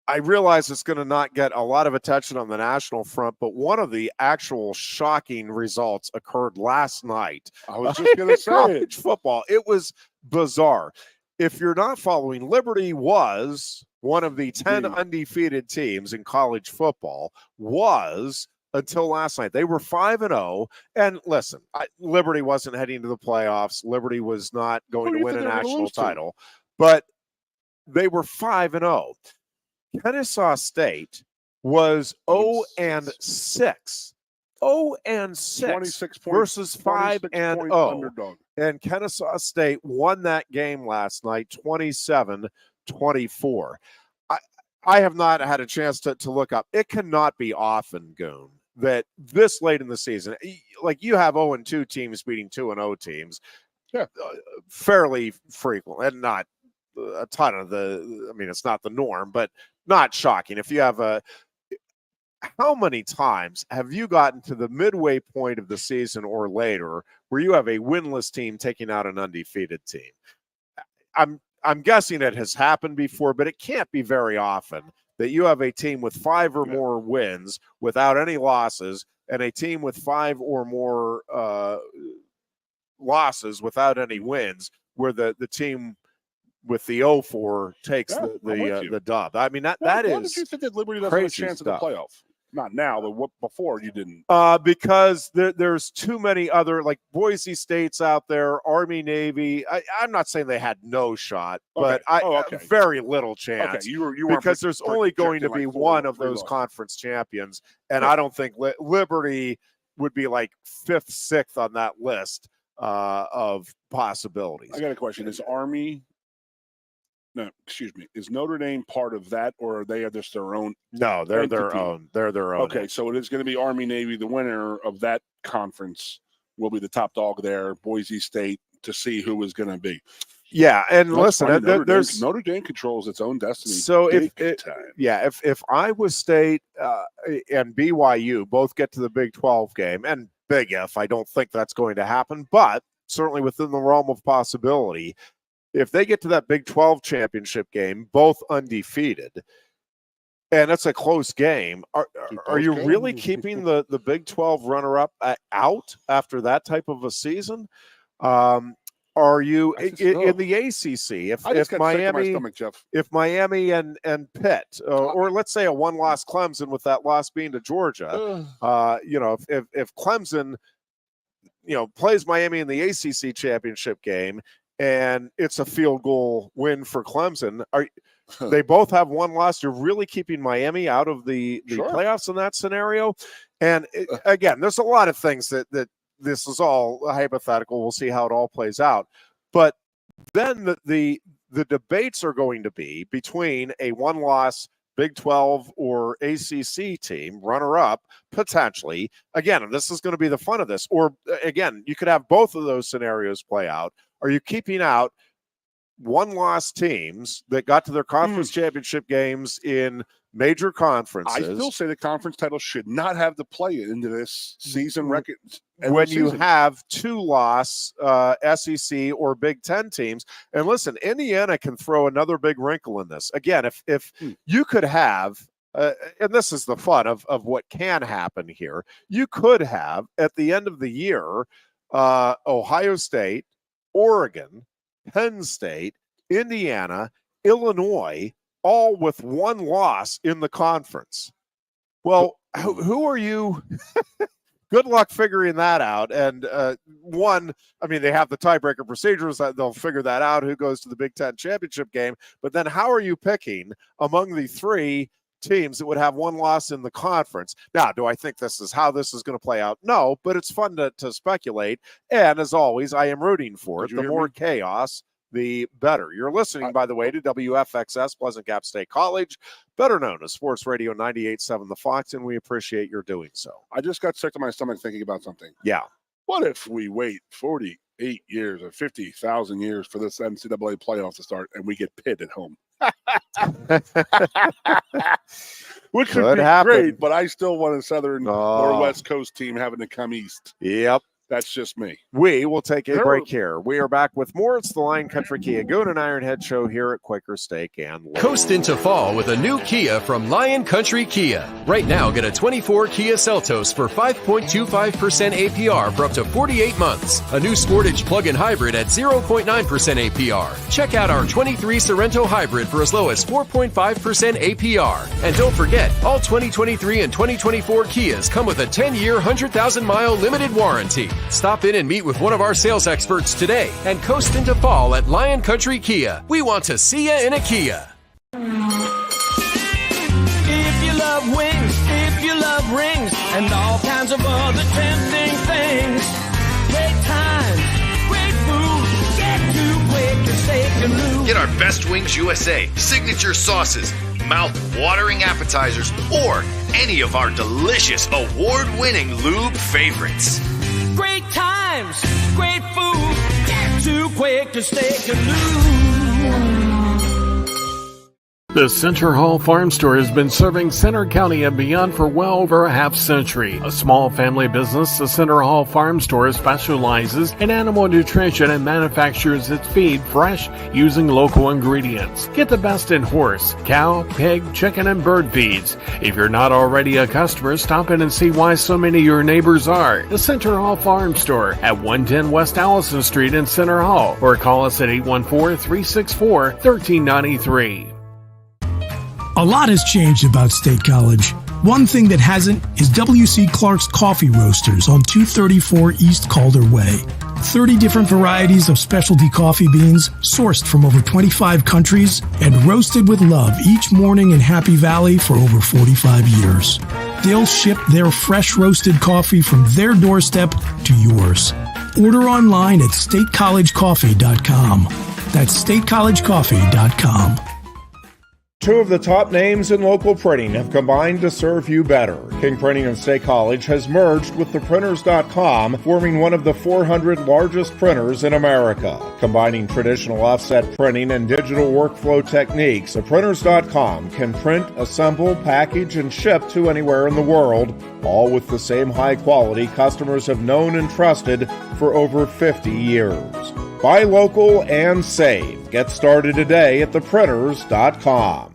I realize it's going to not get a lot of attention on the national front, but one of the actual shocking results occurred last night. I was just going to say college football. It was bizarre. If you're not following, Liberty was one of the 10 undefeated teams in college football, until last night. They were 5-0. And listen, Liberty wasn't heading to the playoffs. Liberty was not going to win a national title, but they were 5-0. Kennesaw State was 0-6. 0-6 versus 5-0. And Kennesaw State won that game last night 27-24. I have not had a chance to look up. It cannot be often, Goon, that this late in the season, like you have 0-2 teams beating 2-0 teams. Yeah. Fairly frequent, and not a ton of it's not the norm, but not shocking. If you have how many times have you gotten to the midway point of the season or later where you have a winless team taking out an undefeated team? I'm guessing it has happened before, but it can't be very often that you have a team with 5 or more wins without any losses, and a team with 5 or more losses without any wins, where the team with the 0-4 takes the dub. I mean, that is crazy. Why did you think that Liberty doesn't have a chance at the playoff? Not now, but before you didn't. Because there's too many other, like Boise State's out there, Army, Navy. I'm not saying they had no shot, but very little chance. Okay, you because there's only going to be one of those conference champions, and I don't think Liberty would be like 5th, 6th on that list of possibilities. I got a question. Is Army? No, excuse me. Is Notre Dame part of that, or are they just their own? No, they're entity? Their own. They're their own. Okay, so it is going to be Army, Navy. The winner of that conference will be the top dog there, Boise State, to see who is going to be. Yeah, and listen, Notre Dame controls its own destiny. So if Iowa State and BYU both get to the Big 12 game, and big if, I don't think that's going to happen, but certainly within the realm of possibility. If they get to that Big 12 championship game, both undefeated, and it's a close game, are you really keeping the Big 12 runner-up out after that type of a season? Are you in the ACC? If Miami and Pitt, or let's say a one-loss Clemson, with that loss being to Georgia, if Clemson, plays Miami in the ACC championship game, and it's a field goal win for Clemson, they both have one loss. You're really keeping Miami out of the playoffs in that scenario. And again, there's a lot of things that this is all hypothetical. We'll see how it all plays out. But then the debates are going to be between a one-loss Big 12 or ACC team, runner-up, potentially. Again, this is going to be the fun of this. Or, again, you could have both of those scenarios play out. Are you keeping out one-loss teams that got to their conference championship games in major conferences. I still say the conference title should not have to play into this season record. When you have 2-loss SEC or Big Ten teams. And listen, Indiana can throw another big wrinkle in this. Again, if you could have, and this is the fun of what can happen here, you could have, at the end of the year, Ohio State, Oregon, Penn State, Indiana, Illinois, all with 1 loss in the conference. Well, who are you? Good luck figuring that out. And they have the tiebreaker procedures that they'll figure that out, who goes to the Big Ten championship game. But then how are you picking among the 3 teams that would have 1 loss in the conference? Now, do I think this is how this is going to play out? No, but it's fun to speculate. And as always, I am rooting for it. The more chaos, the better. You're listening, by the way, to WFXS Pleasant Gap State College, better known as Sports Radio 98.7 The Fox, and we appreciate your doing so. I just got sick to my stomach thinking about something. Yeah. What if we wait 48 years or 50,000 years for this NCAA playoff to start and we get Pitt at home? Which would be great, but I still want a Southern or West Coast team having to come east. Yep. That's just me. We will take a break here. We are back with more. It's the Lion Country Kia Goon and Ironhead show here at Quaker Steak and Lube. Coast into fall with a new Kia from Lion Country Kia. Right now, get a 24 Kia Seltos for 5.25% APR for up to 48 months. A new Sportage plug-in hybrid at 0.9% APR. Check out our 23 Sorrento hybrid for as low as 4.5% APR. And don't forget, all 2023 and 2024 Kias come with a 10-year, 100,000-mile limited warranty. Stop in and meet with one of our sales experts today and coast into fall at Lion Country Kia. We want to see you in a Kia. If you love wings, if you love rings, and all kinds of other tempting things, great times, great food, get to Quaker Steak Lube. Get our Best Wings USA, signature sauces, mouth-watering appetizers, or any of our delicious award-winning lube favorites. Great times, great food, get to Quaker Steak Lube. The Center Hall Farm Store has been serving Center County and beyond for well over a half century. A small family business, the Center Hall Farm Store specializes in animal nutrition and manufactures its feed fresh using local ingredients. Get the best in horse, cow, pig, chicken, and bird feeds. If you're not already a customer, stop in and see why so many of your neighbors are. The Center Hall Farm Store at 110 West Allison Street in Center Hall, or call us at 814-364-1393. A lot has changed about State College. One thing that hasn't is W.C. Clark's Coffee Roasters on 234 East Calder Way. 30 different varieties of specialty coffee beans sourced from over 25 countries and roasted with love each morning in Happy Valley for over 45 years. They'll ship their fresh roasted coffee from their doorstep to yours. Order online at statecollegecoffee.com. That's statecollegecoffee.com. 2 of the top names in local printing have combined to serve you better. King Printing and State College has merged with theprinters.com, forming one of the 400 largest printers in America. Combining traditional offset printing and digital workflow techniques, theprinters.com can print, assemble, package, and ship to anywhere in the world, all with the same high quality customers have known and trusted for over 50 years. Buy local and save. Get started today at theprinters.com.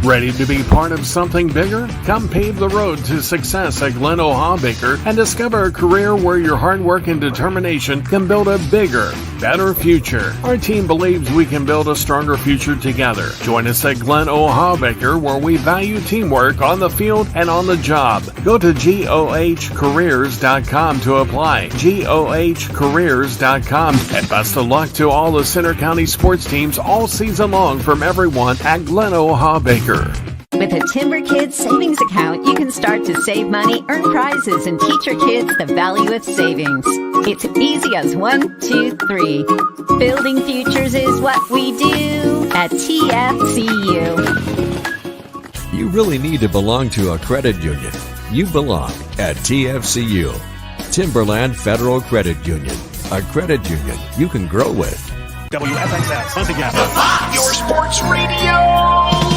Ready to be part of something bigger? Come pave the road to success at Glen O'Habaker and discover a career where your hard work and determination can build a bigger, better future. Our team believes we can build a stronger future together. Join us at Glen O'Habaker, where we value teamwork on the field and on the job. Go to GOHcareers.com to apply. GOHcareers.com. And best of luck to all the Center County sports teams all season long from everyone at Glen O'Habaker. With a Timber Kids savings account, you can start to save money, earn prizes, and teach your kids the value of savings. It's easy as 1, 2, 3. Building futures is what we do at TFCU. You really need to belong to a credit union. You belong at TFCU, Timberland Federal Credit Union, a credit union you can grow with. WFXS, once again, your sports radio.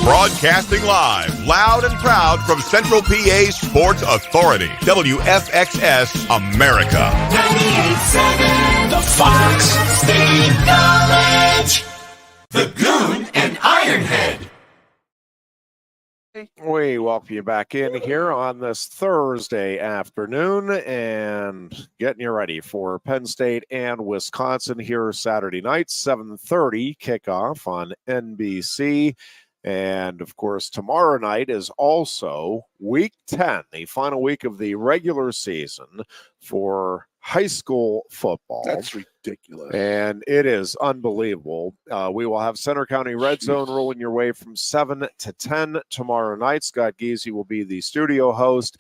Broadcasting live, loud and proud from Central PA's Sports Authority, WFXS America. 98.7 The Fox State College. The Goon and Ironhead. We welcome you back in here on this Thursday afternoon and getting you ready for Penn State and Wisconsin here Saturday night, 7:30 kickoff on NBC. And, of course, tomorrow night is also Week 10, the final week of the regular season for high school football. That's ridiculous. And it is unbelievable. We will have Center County Red Zone rolling your way from 7 to 10 tomorrow night. Scott Giese will be the studio host.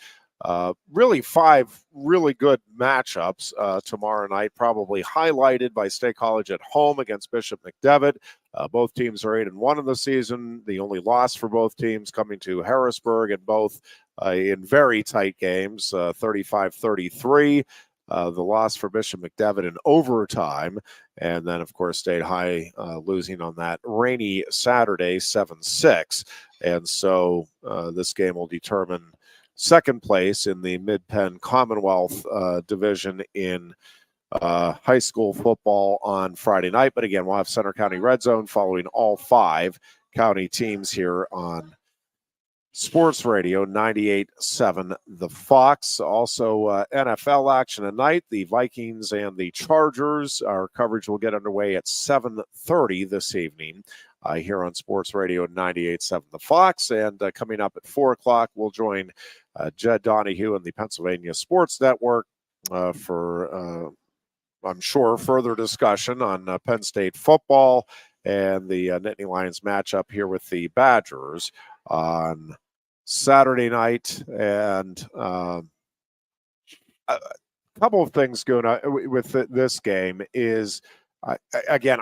Really 5 really good matchups tomorrow night, probably highlighted by State College at home against Bishop McDevitt. Both teams are 8-1 in the season. The only loss for both teams coming to Harrisburg, and both in very tight games, 35-33. The loss for Bishop McDevitt in overtime. And then, of course, State High losing on that rainy Saturday, 7-6. And so this game will determine second place in the Mid-Penn Commonwealth division in high school football on Friday night. But again, we'll have Center County Red Zone following all 5 county teams here on Sports Radio 98.7 The Fox. Also NFL action tonight. The Vikings and the Chargers. Our coverage will get underway at 7:30 this evening here on Sports Radio 98.7 The Fox. And coming up at 4 o'clock, we'll join Jed Donahue and the Pennsylvania Sports Network for, I'm sure, further discussion on Penn State football and the Nittany Lions matchup here with the Badgers on Saturday night. And a couple of things going on with this game is, again,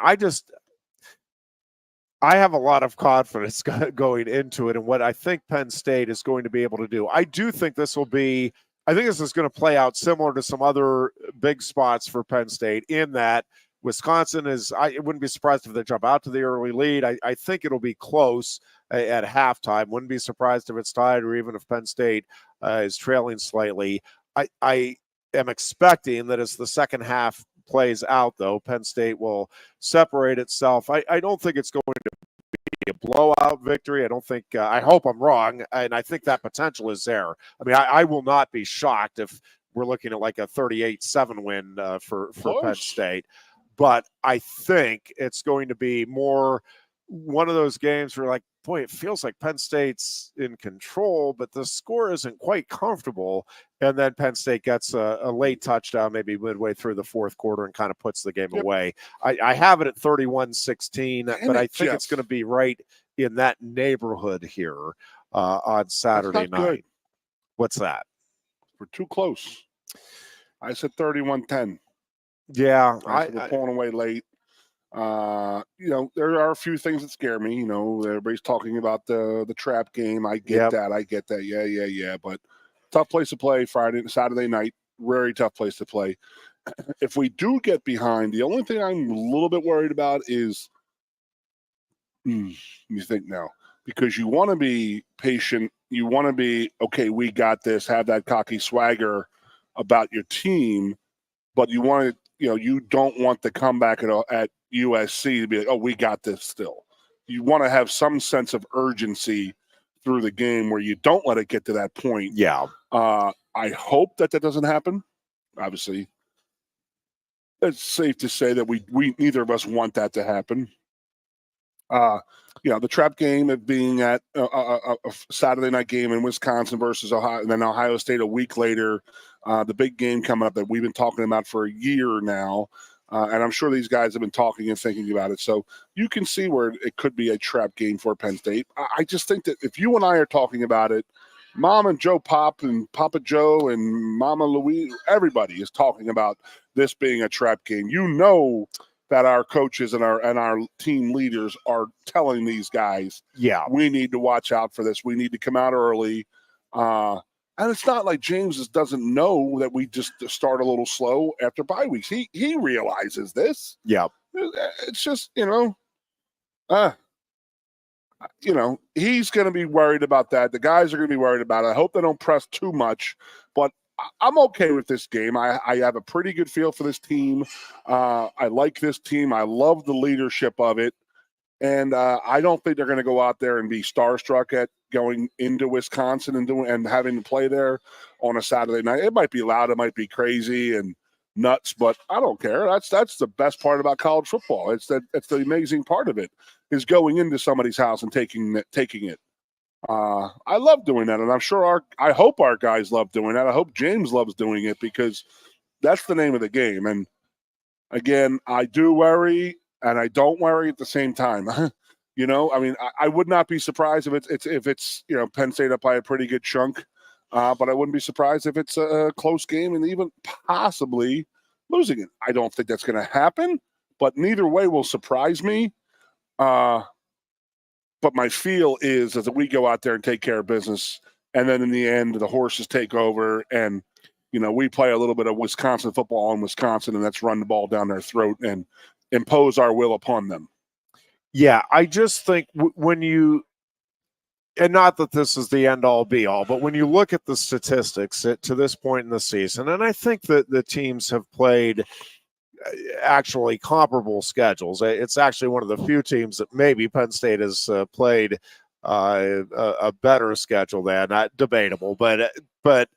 I have a lot of confidence going into it and what I think Penn State is going to be able to do. I do think this will be, I think this is going to play out similar to some other big spots for Penn State, in that Wisconsin is, I wouldn't be surprised if they jump out to the early lead. I think it'll be close at halftime. Wouldn't be surprised if it's tied, or even if Penn State is trailing slightly. I am expecting that as the second half plays out, though, Penn State will separate itself. I don't think it's going to be a blowout victory. I don't think, I hope I'm wrong, and I think that potential is there. I mean, I will not be shocked if we're looking at like a 38-7 win for Penn State. But I think it's going to be more one of those games where, like, boy, it feels like Penn State's in control, but the score isn't quite comfortable. And then Penn State gets a late touchdown, maybe midway through the fourth quarter, and kind of puts the game away. I have it at 31-16, but I think it's going to be right in that neighborhood here on Saturday night. Good. What's that? We're too close. I said 31-10. Yeah. We're pulling away late. There are a few things that scare me. Everybody's talking about the trap game. I get that. Yeah. But tough place to play Saturday night. Very tough place to play. If we do get behind, the only thing I'm a little bit worried about is, you think now, because you want to be patient. You want to be, okay, we got this, have that cocky swagger about your team, but you want to, you don't want the comeback at USC to be like, oh, we got this still. You want to have some sense of urgency through the game where you don't let it get to that point. Yeah. I hope that doesn't happen. Obviously, it's safe to say that we neither of us want that to happen. The trap game of being at a Saturday night game in Wisconsin versus Ohio, and then Ohio State a week later, the big game coming up that we've been talking about for a year now. And I'm sure these guys have been talking and thinking about it. So you can see where it could be a trap game for Penn State. I just think that if you and I are talking about it, Mom and Joe Pop and Papa Joe and Mama Louise, everybody is talking about this being a trap game. That our coaches and our team leaders are telling these guys, we need to watch out for this. We need to come out early. And it's not like James doesn't know that we just start a little slow after bye weeks. He realizes this. Yeah. It's just, he's going to be worried about that. The guys are going to be worried about it. I hope they don't press too much, but I'm okay with this game. I have a pretty good feel for this team. I like this team. I love the leadership of it. And I don't think they're going to go out there and be starstruck at going into Wisconsin and having to play there on a Saturday night. It might be loud. It might be crazy and nuts, but I don't care. That's the best part about college football. It's the amazing part of it is going into somebody's house and taking it. I love doing that, and I'm sure I hope our guys love doing that. I hope James loves doing it because that's the name of the game. And again, I do worry, and I don't worry at the same time. I would not be surprised if it's Penn State up by a pretty good chunk, but I wouldn't be surprised if it's a close game and even possibly losing it. I don't think that's going to happen, but neither way will surprise me. But my feel is that we go out there and take care of business, and then in the end, the horses take over, and we play a little bit of Wisconsin football in Wisconsin, and that's run the ball down their throat and impose our will upon them. Yeah, I just think when you, and not that this is the end-all be-all, but when you look at the statistics to this point in the season, and I think that the teams have played actually comparable schedules. It's actually one of the few teams that maybe Penn State has played a better schedule than. Not debatable, but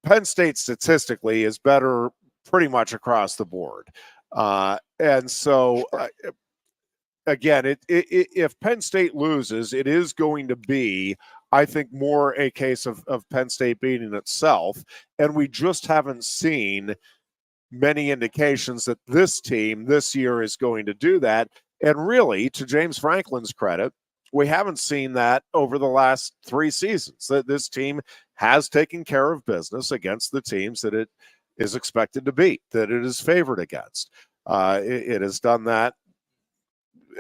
Penn State statistically is better pretty much across the board. And so, again, if Penn State loses, it is going to be, I think, more a case of Penn State beating itself. And we just haven't seen many indications that this team this year is going to do that. And really, to James Franklin's credit, we haven't seen that over the last 3 seasons, that this team has taken care of business against the teams that it is expected to beat, that it is favored against. It has done that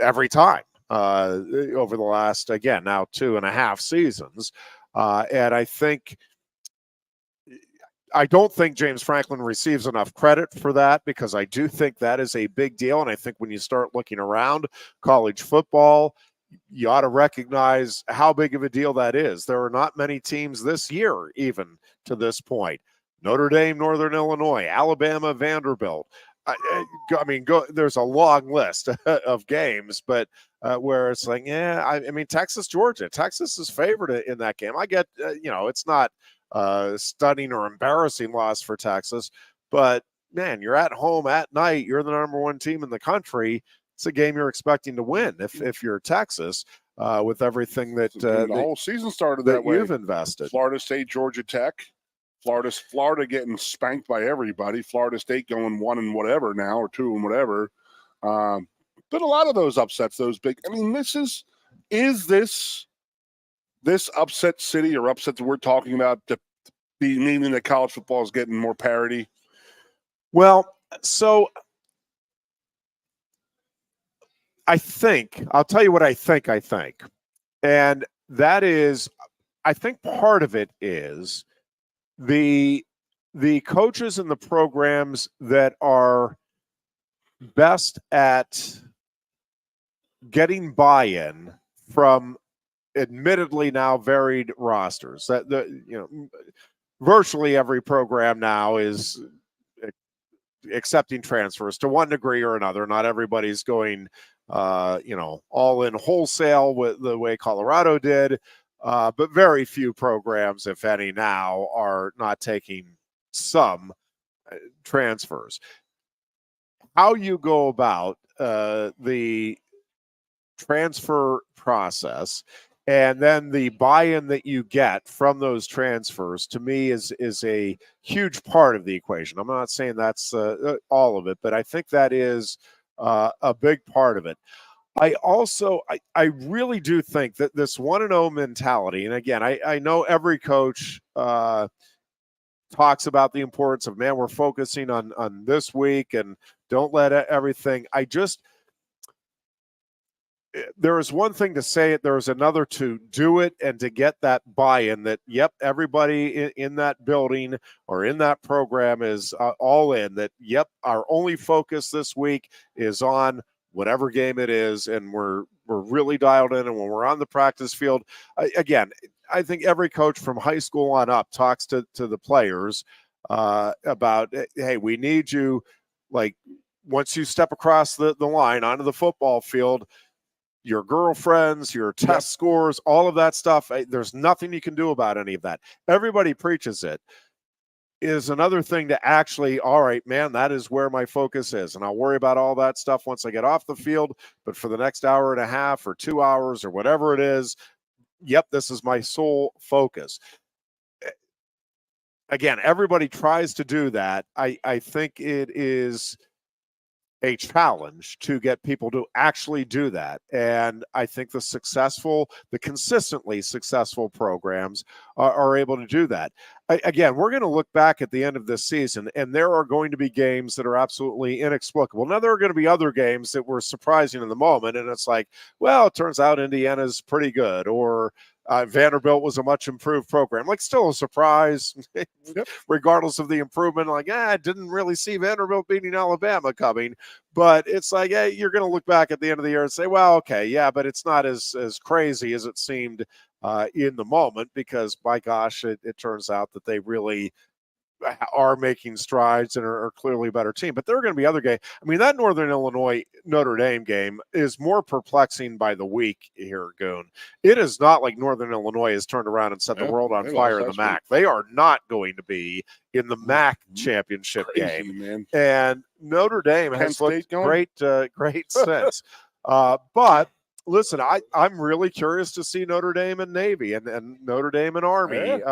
every time over the last, again, now 2.5 seasons. And I don't think James Franklin receives enough credit for that, because I do think that is a big deal. And I think when you start looking around college football, you ought to recognize how big of a deal that is. There are not many teams this year, even to this point. Notre Dame, Northern Illinois, Alabama, Vanderbilt. There's a long list of games, but where it's like, Texas, Georgia. Texas is favored in that game. I get, it's not stunning or embarrassing loss for Texas, but man, you're at home at night. You're the number 1 team in the country. It's a game you're expecting to win if you're Texas, with everything that the whole season started that way. You've invested. Florida State, Georgia Tech, Florida getting spanked by everybody. Florida State going 1 and whatever now, or 2 and whatever. But a lot of those upsets, those big. Is this upset city or upset that we're talking about to be meaning that college football is getting more parity? Well, so I'll tell you what I think. And that is, I think part of it is the coaches and the programs that are best at getting buy-in from admittedly now varied rosters. That virtually every program now is accepting transfers to one degree or another. Not everybody's going all in wholesale with the way Colorado did, but very few programs, if any, now are not taking some transfers. How you go about the transfer process and then the buy-in that you get from those transfers, to me, is a huge part of the equation. I'm not saying that's all of it, but I think that is a big part of it. I really do think that this 1-0 mentality, and again, I know every coach talks about the importance of, we're focusing on this week and don't let everything. There is one thing to say it, there is another to do it and to get that buy-in that, yep, everybody in that building or in that program is all in, that, yep, our only focus this week is on whatever game it is, and we're really dialed in. And when we're on the practice field, again, I think every coach from high school on up talks to the players about, hey, we need you, like, once you step across the line onto the football field, your girlfriends, your test scores, all of that stuff, there's nothing you can do about any of that. Everybody preaches it. Is another thing to actually, all right, man, that is where my focus is. And I'll worry about all that stuff once I get off the field. But for the next hour and a half or 2 hours or whatever it is, yep, this is my sole focus. Again, everybody tries to do that. I think it is a challenge to get people to actually do that. And I think the consistently successful programs are able to do that. Again, we're going to look back at the end of this season, and there are going to be games that are absolutely inexplicable. Now, there are going to be other games that were surprising in the moment, and it's like, well, it turns out Indiana's pretty good, or Vanderbilt was a much improved program. Like, still a surprise, regardless of the improvement. Like, I didn't really see Vanderbilt beating Alabama coming. But it's like, hey, you're going to look back at the end of the year and say, well, okay, yeah, but it's not as crazy as it seemed in the moment, because, by gosh, it turns out that they really are making strides and are clearly a better team. But there are going to be other games. I mean, that Northern Illinois Notre Dame game is more perplexing by the week here, Goon. It is not like Northern Illinois has turned around and set the world on fire in the MAC. They are not going to be in the MAC championship game. Man. And Notre Dame has looked great since. But listen, I'm really curious to see Notre Dame and Navy and Notre Dame and Army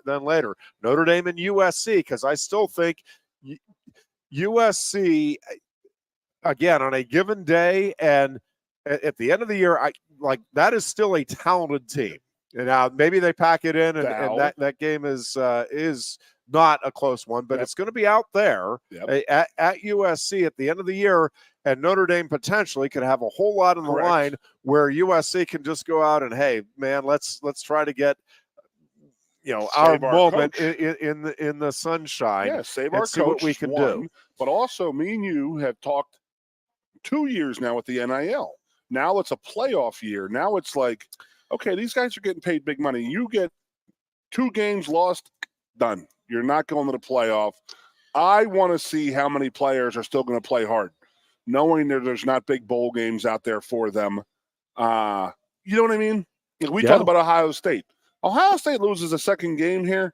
then later. Notre Dame and USC, because I still think USC, again, on a given day and at the end of the year, that is still a talented team. And now maybe they pack it in, and that game is not a close one, but it's going to be out there at USC at the end of the year. And Notre Dame potentially could have a whole lot on the line where USC can just go out and, hey, man, let's try to get our moment in the sunshine. Yeah, save our see coach. What we can do. But also, me and you have talked 2 years now with the NIL. Now it's a playoff year. Now it's like, okay, these guys are getting paid big money. You get 2 games lost, done. You're not going to the playoff. I want to see how many players are still going to play hard, knowing that there's not big bowl games out there for them. You know what I mean? We talked about Ohio State. Ohio State loses a second game here.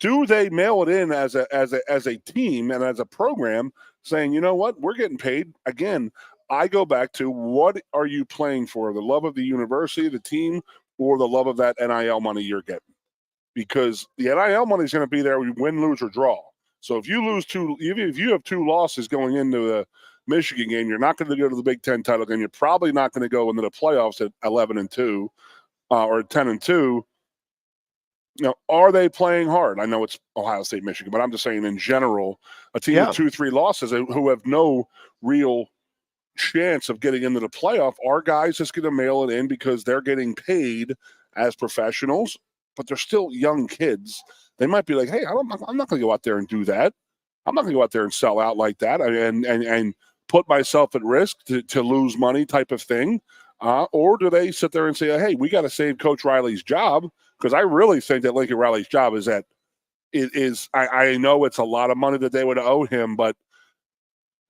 Do they mail it in as a team and as a program, saying, you know what, we're getting paid? Again, I go back to, what are you playing for? The love of the university, the team, or the love of that NIL money you're getting? Because the NIL money is going to be there, win, lose, or draw. So if you lose if you have 2 losses going into the Michigan game, you're not going to go to the Big Ten title game. You're probably not going to go into the playoffs at 11-2 or 10-2. Are they playing hard? I know it's Ohio State, Michigan, but I'm just saying in general, a team with 2-3 losses who have no real chance of getting into the playoff, are guys just going to mail it in because they're getting paid as professionals, but they're still young kids. They might be like, hey, I'm not going to go out there and do that. I'm not going to go out there and sell out like that and put myself at risk to lose money type of thing. Or do they sit there and say, hey, we got to save Coach Riley's job? Because I really think that Lincoln Riley's job is I know it's a lot of money that they would owe him, but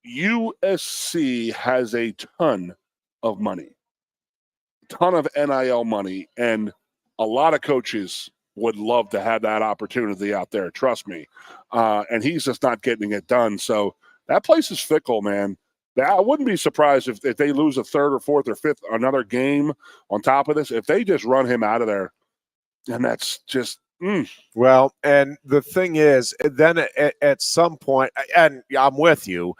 USC has a ton of money, ton of NIL money, and a lot of coaches would love to have that opportunity out there. Trust me. And he's just not getting it done. So that place is fickle, man. I wouldn't be surprised if they lose a 3rd or 4th or 5th, another game on top of this, if they just run him out of there. And that's just, Well, and the thing is, then at some point, and I'm with you,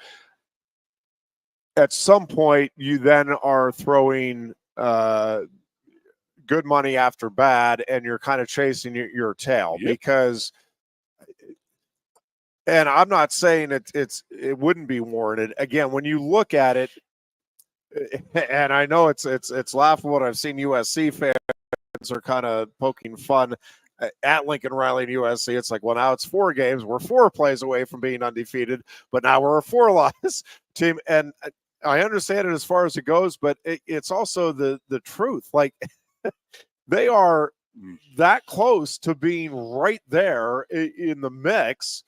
at some point you then are throwing good money after bad, and you're kind of chasing your tail because, and I'm not saying it wouldn't be warranted. Again, when you look at it, and I know it's laughable. I've seen USC fans are kind of poking fun at Lincoln Riley and USC. It's like, well, now it's 4 games. We're 4 plays away from being undefeated, but now we're a 4-loss team. And I understand it as far as it goes, but it's also the truth. Like they are that close to being right there in the mix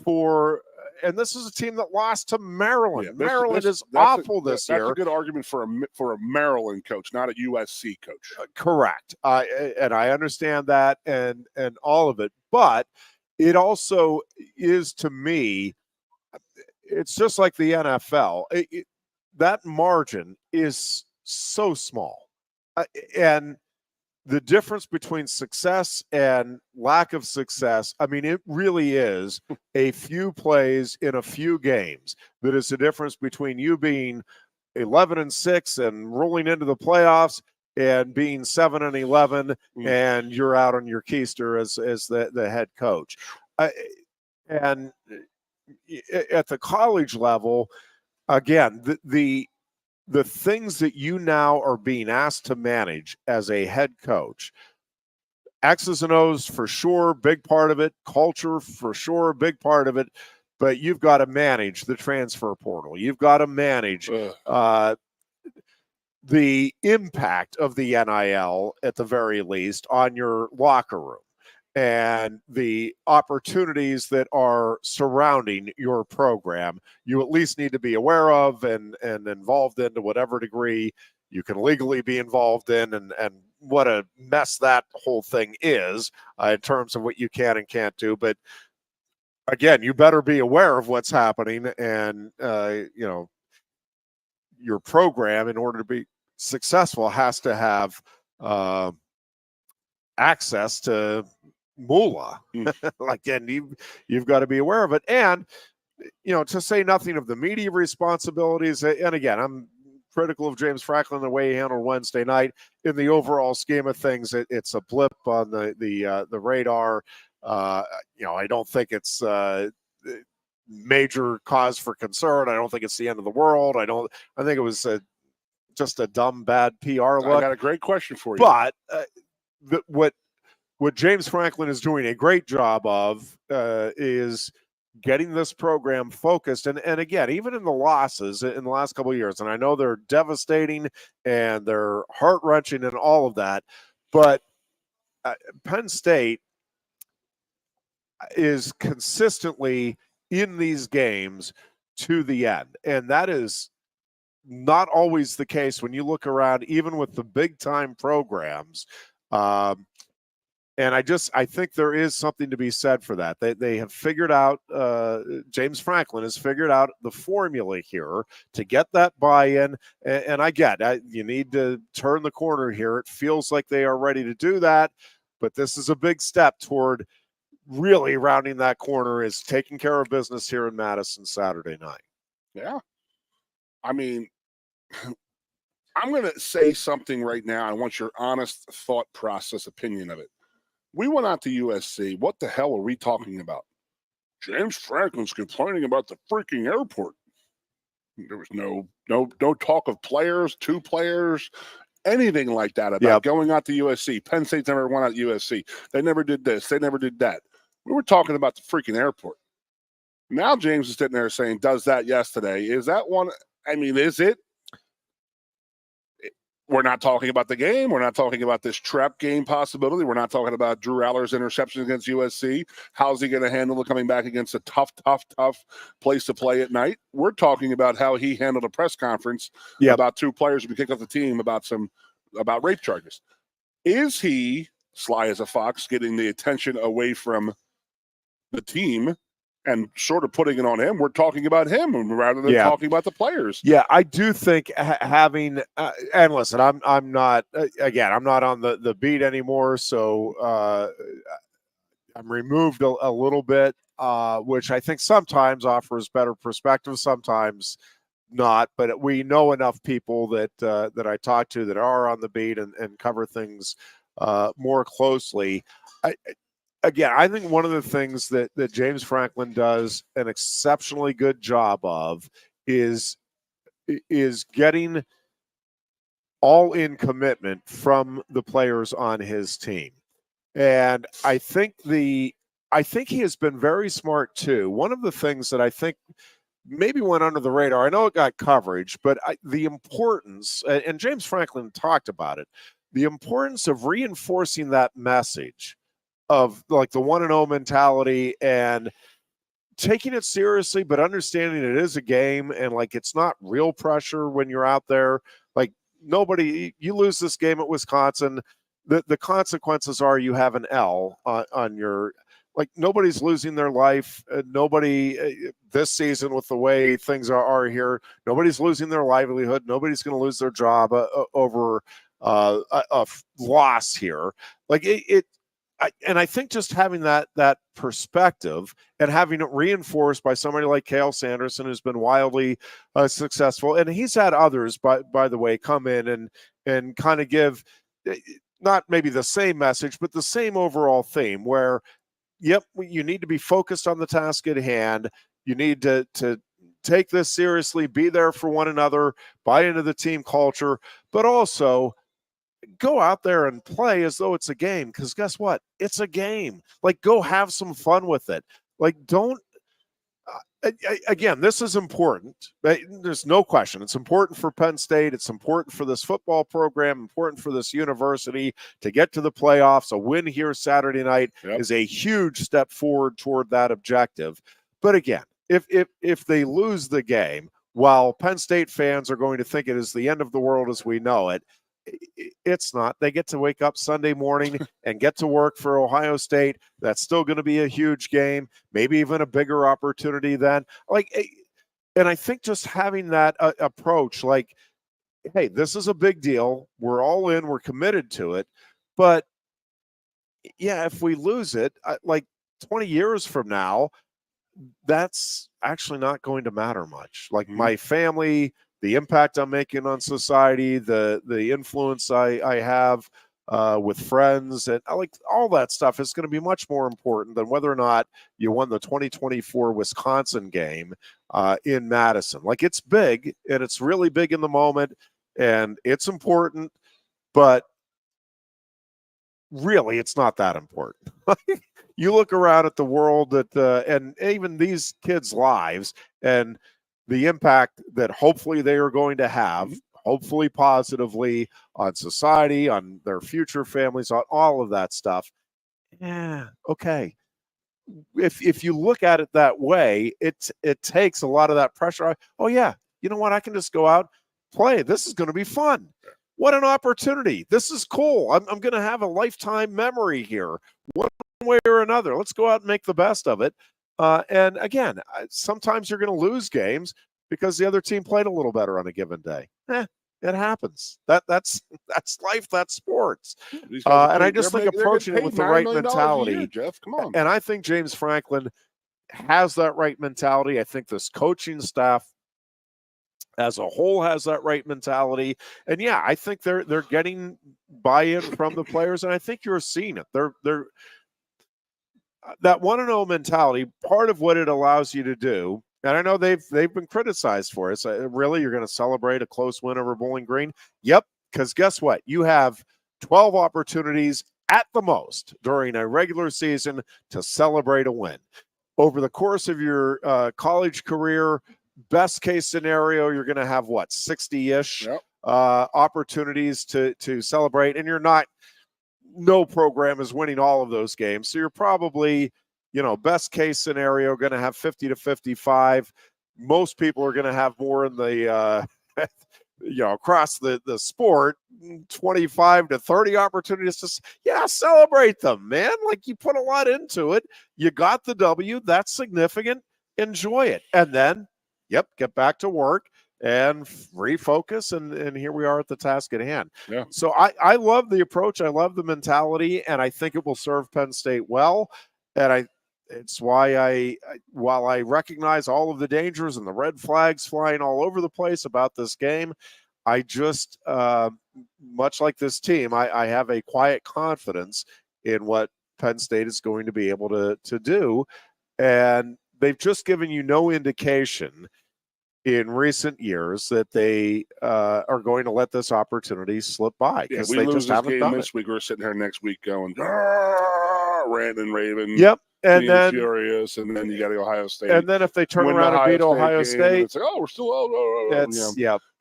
for, and this is a team that lost to Maryland. Yeah, Maryland is awful this year. That's a good argument for a Maryland coach, not a USC coach. Correct. And I understand that and all of it, but it also is, to me, it's just like the NFL. That margin is so small. And the difference between success and lack of success, I mean, it really is a few plays in a few games that is the difference between you being 11-6 and rolling into the playoffs and being 7-11 and you're out on your keister as the head coach. And at the college level, again, the things that you now are being asked to manage as a head coach, X's and O's for sure, big part of it, culture for sure, big part of it, but you've got to manage the transfer portal. You've got to manage the impact of the NIL, at the very least, on your locker room and the opportunities that are surrounding your program. You at least need to be aware of and involved in to whatever degree you can legally be involved in, and what a mess that whole thing is in terms of what you can and can't do. But again, you better be aware of what's happening, and your program, in order to be successful, has to have access to moolah. Like, and you've got to be aware of it. And, to say nothing of the media responsibilities. And again, I'm critical of James Franklin, the way he handled Wednesday night. In the overall scheme of things, it's a blip on the radar. I don't think it's major cause for concern. I don't think it's the end of the world. I think it was just a dumb, bad PR look. I got a great question for you. But what James Franklin is doing a great job of is getting this program focused. And again, even in the losses in the last couple of years, and I know they're devastating and they're heart-wrenching and all of that, but Penn State is consistently in these games to the end. And that is not always the case when you look around, even with the big-time programs. And I think there is something to be said for that. They have figured out, James Franklin has figured out the formula here to get that buy-in. And I get you need to turn the corner here. It feels like they are ready to do that, but this is a big step toward really rounding that corner, is taking care of business here in Madison Saturday night. Yeah. I mean, I'm going to say something right now. I want your honest thought process opinion of it. We went out to USC. What the hell are we talking about? James Franklin's complaining about the freaking airport. There was no talk of players, two players, anything like that about going out to USC. Penn State's never went out to USC. They never did this. They never did that. We were talking about the freaking airport. Now James is sitting there saying, does that yesterday. Is that one? I mean, is it? We're not talking about the game. We're not talking about this trap game possibility. We're not talking about Drew Aller's interception against USC. How's he going to handle it coming back against a tough place to play at night? We're talking about how he handled a press conference about two players who kicked off the team about rape charges. Is he, sly as a fox, getting the attention away from the team and sort of putting it on him? We're talking about him rather than talking about the players. Yeah, I do think having and listen, I'm not I'm not on the beat anymore, so I'm removed a little bit, which I think sometimes offers better perspective, sometimes not. But we know enough people that I talk to that are on the beat and cover things more closely. I think one of the things that James Franklin does an exceptionally good job of is getting all-in commitment from the players on his team. And I think he has been very smart too. One of the things that I think maybe went under the radar. I know it got coverage, but the importance, and James Franklin talked about it, the importance of reinforcing that message of like the 1-0 mentality and taking it seriously, but understanding it is a game and like it's not real pressure when you're out there. Like you lose this game at Wisconsin, the consequences are you have an L on your. Like nobody's losing their life. Nobody this season with the way things are here, nobody's losing their livelihood. Nobody's going to lose their job over a loss here. Like I think just having that perspective and having it reinforced by somebody like Cale Sanderson, who's been wildly successful, and he's had others, by the way, come in and kind of give not maybe the same message, but the same overall theme where, yep, you need to be focused on the task at hand. You need to take this seriously, be there for one another, buy into the team culture, but also go out there and play as though it's a game. Because guess what? It's a game. Like, go have some fun with it. Like, don't. Again, this is important. There's no question. It's important for Penn State. It's important for this football program, important for this university to get to the playoffs. A win here Saturday night is a huge step forward toward that objective. But again, if they lose the game, while Penn State fans are going to think it is the end of the world as we know it, it's not. They get to wake up Sunday morning and get to work for Ohio State. That's still going to be a huge game, maybe even a bigger opportunity then. And I think just having that approach, like, hey, this is a big deal. We're all in. We're committed to it. But yeah, if we lose it, like 20 years from now, that's actually not going to matter much. Like my family, the impact I'm making on society, the influence I have with friends, and like all that stuff is going to be much more important than whether or not you won the 2024 Wisconsin game in Madison. Like, it's big, and it's really big in the moment, and it's important, but really it's not that important. You look around at the world and even these kids' lives and the impact that hopefully they are going to have, hopefully positively, on society, on their future families, on all of that stuff. Yeah, okay. If you look at it that way, it takes a lot of that pressure. Oh, yeah, you know what? I can just go out, play. This is going to be fun. What an opportunity. This is cool. I'm going to have a lifetime memory here, one way or another. Let's go out and make the best of it. And again, sometimes you're going to lose games because the other team played a little better on a given day. It happens. That's life. That's sports. And I just think approaching it with the right mentality, year, Jeff. Come on. And I think James Franklin has that right mentality. I think this coaching staff as a whole has that right mentality. And yeah, I think they're getting buy-in from the players, and I think you're seeing it. They're that 1-0 mentality, part of what it allows you to do, and I know they've been criticized for it. So really, you're going to celebrate a close win over Bowling Green? Yep, because guess what? You have 12 opportunities at the most during a regular season to celebrate a win. Over the course of your college career, best case scenario, you're going to have, 60-ish opportunities to celebrate, and you're not – no program is winning all of those games. So you're probably, best case scenario, going to have 50 to 55. Most people are going to have more in the, across the sport, 25 to 30 opportunities to, celebrate them, man. Like, you put a lot into it. You got the W. That's significant. Enjoy it. And then, get back to work and refocus, and here we are at the task at hand. Yeah. So I love the approach. I love the mentality, and I think it will serve Penn State well. And it's why while I recognize all of the dangers and the red flags flying all over the place about this game, I just, much like this team, I have a quiet confidence in what Penn State is going to be able to do. And they've just given you no indication in recent years that they are going to let this opportunity slip by, because we they lose just this haven't game done this it. week. We're sitting here next week going ranting and raving. Yep. and being then furious, and then you got to Ohio State. And then if they turn win around the and beat Ohio game, State, it's like, oh, we're still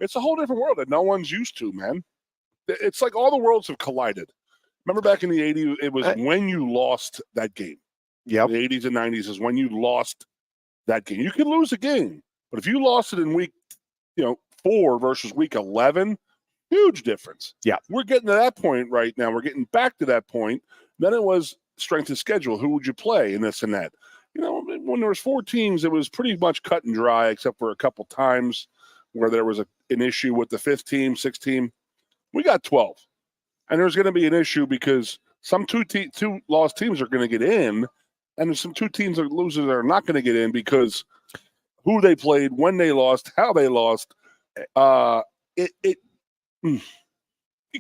It's a whole different world that no one's used to, man. It's like all the worlds have collided. Remember back in the 80s, it was when you lost that game. Yeah, the 80s and 90s is when you lost that game. You can lose a game, but if you lost it in week 4 versus week 11, huge difference. Yeah, we're getting to that point right now. We're getting back to that point. Then it was strength of schedule. Who would you play and this and that? When there was 4 teams, it was pretty much cut and dry, except for a couple times where there was an issue with the 5th team, 6th team. We got 12, and there's going to be an issue because some two lost teams are going to get in, and there's some 2 teams that losers that are not going to get in because who they played, when they lost, how they lost. You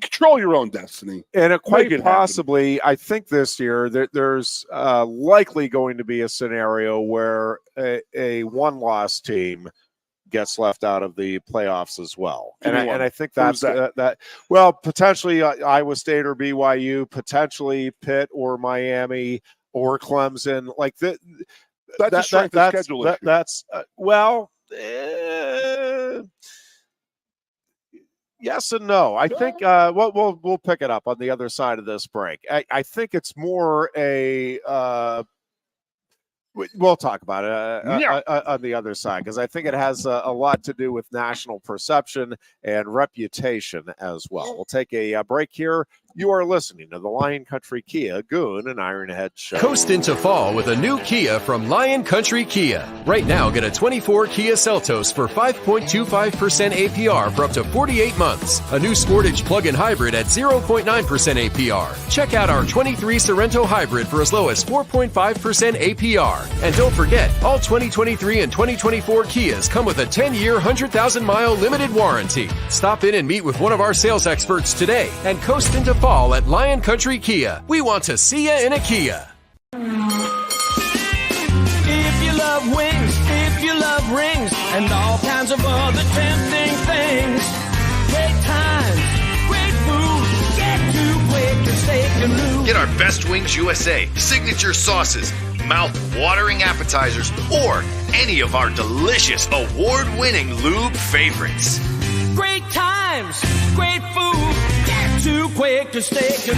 control your own destiny. And quite possibly, I think this year there's likely going to be a scenario where a one-loss team gets left out of the playoffs as well. And I think that's that. Well, potentially Iowa State or BYU, potentially Pitt or Miami or Clemson. Like that. That's a strength of schedule issue. That's yes and no. I think we'll pick it up on the other side of this break. I think it's more a we'll talk about it on the other side because I think it has a lot to do with national perception and reputation as well. We'll take a break here. You are listening to the Lion Country Kia Goon and Ironhead Show. Coast into fall with a new Kia from Lion Country Kia. Right now, get a 24 Kia Seltos for 5.25% APR for up to 48 months. A new Sportage plug-in hybrid at 0.9% APR. Check out our 23 Sorrento hybrid for as low as 4.5% APR. And don't forget, all 2023 and 2024 Kias come with a 10-year, 100,000-mile limited warranty. Stop in and meet with one of our sales experts today and coast into fall at Lion Country Kia. We want to see you in a Kia. If you love wings, if you love rings, and all kinds of other tempting things, great times, great food, get to Quaker Steak Lube. Get our Best Wings USA, signature sauces, mouth-watering appetizers, or any of our delicious award-winning lube favorites. Great times, great food, get to Quaker Steak Lube.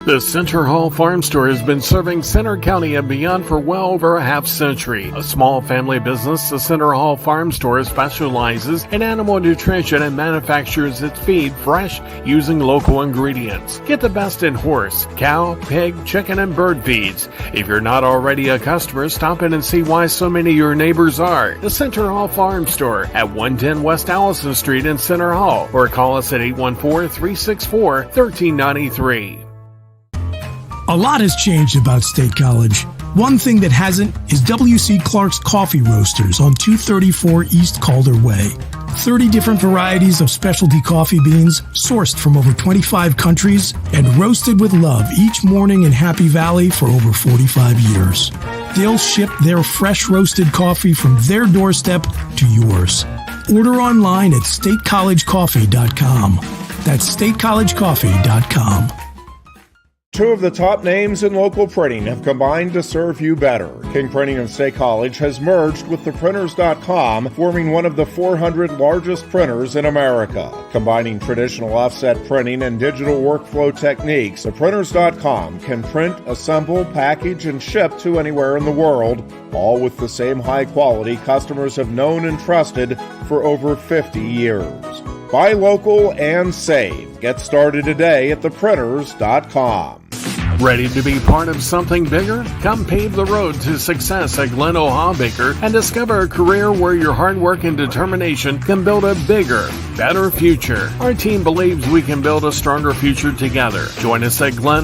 The Center Hall Farm Store has been serving Center County and beyond for well over a half century. A small family business, the Center Hall Farm Store specializes in animal nutrition and manufactures its feed fresh using local ingredients. Get the best in horse, cow, pig, chicken, and bird feeds. If you're not already a customer, stop in and see why so many of your neighbors are. The Center Hall Farm Store at 110 West Allison Street in Center Hall, or call us at 814-364-1393. A lot has changed about State College. One thing that hasn't is W.C. Clark's Coffee Roasters on 234 East Calder Way. 30 different varieties of specialty coffee beans sourced from over 25 countries and roasted with love each morning in Happy Valley for over 45 years. They'll ship their fresh roasted coffee from their doorstep to yours. Order online at statecollegecoffee.com. That's statecollegecoffee.com. 2 of the top names in local printing have combined to serve you better. King Printing of State College has merged with theprinters.com, forming one of the 400 largest printers in America. Combining traditional offset printing and digital workflow techniques, theprinters.com can print, assemble, package, and ship to anywhere in the world, all with the same high quality customers have known and trusted for over 50 years. Buy local and save. Get started today at theprinters.com. Ready to be part of something bigger? Come pave the road to success at Glen Baker and discover a career where your hard work and determination can build a bigger, better future. Our team believes we can build a stronger future together. Join us at Glen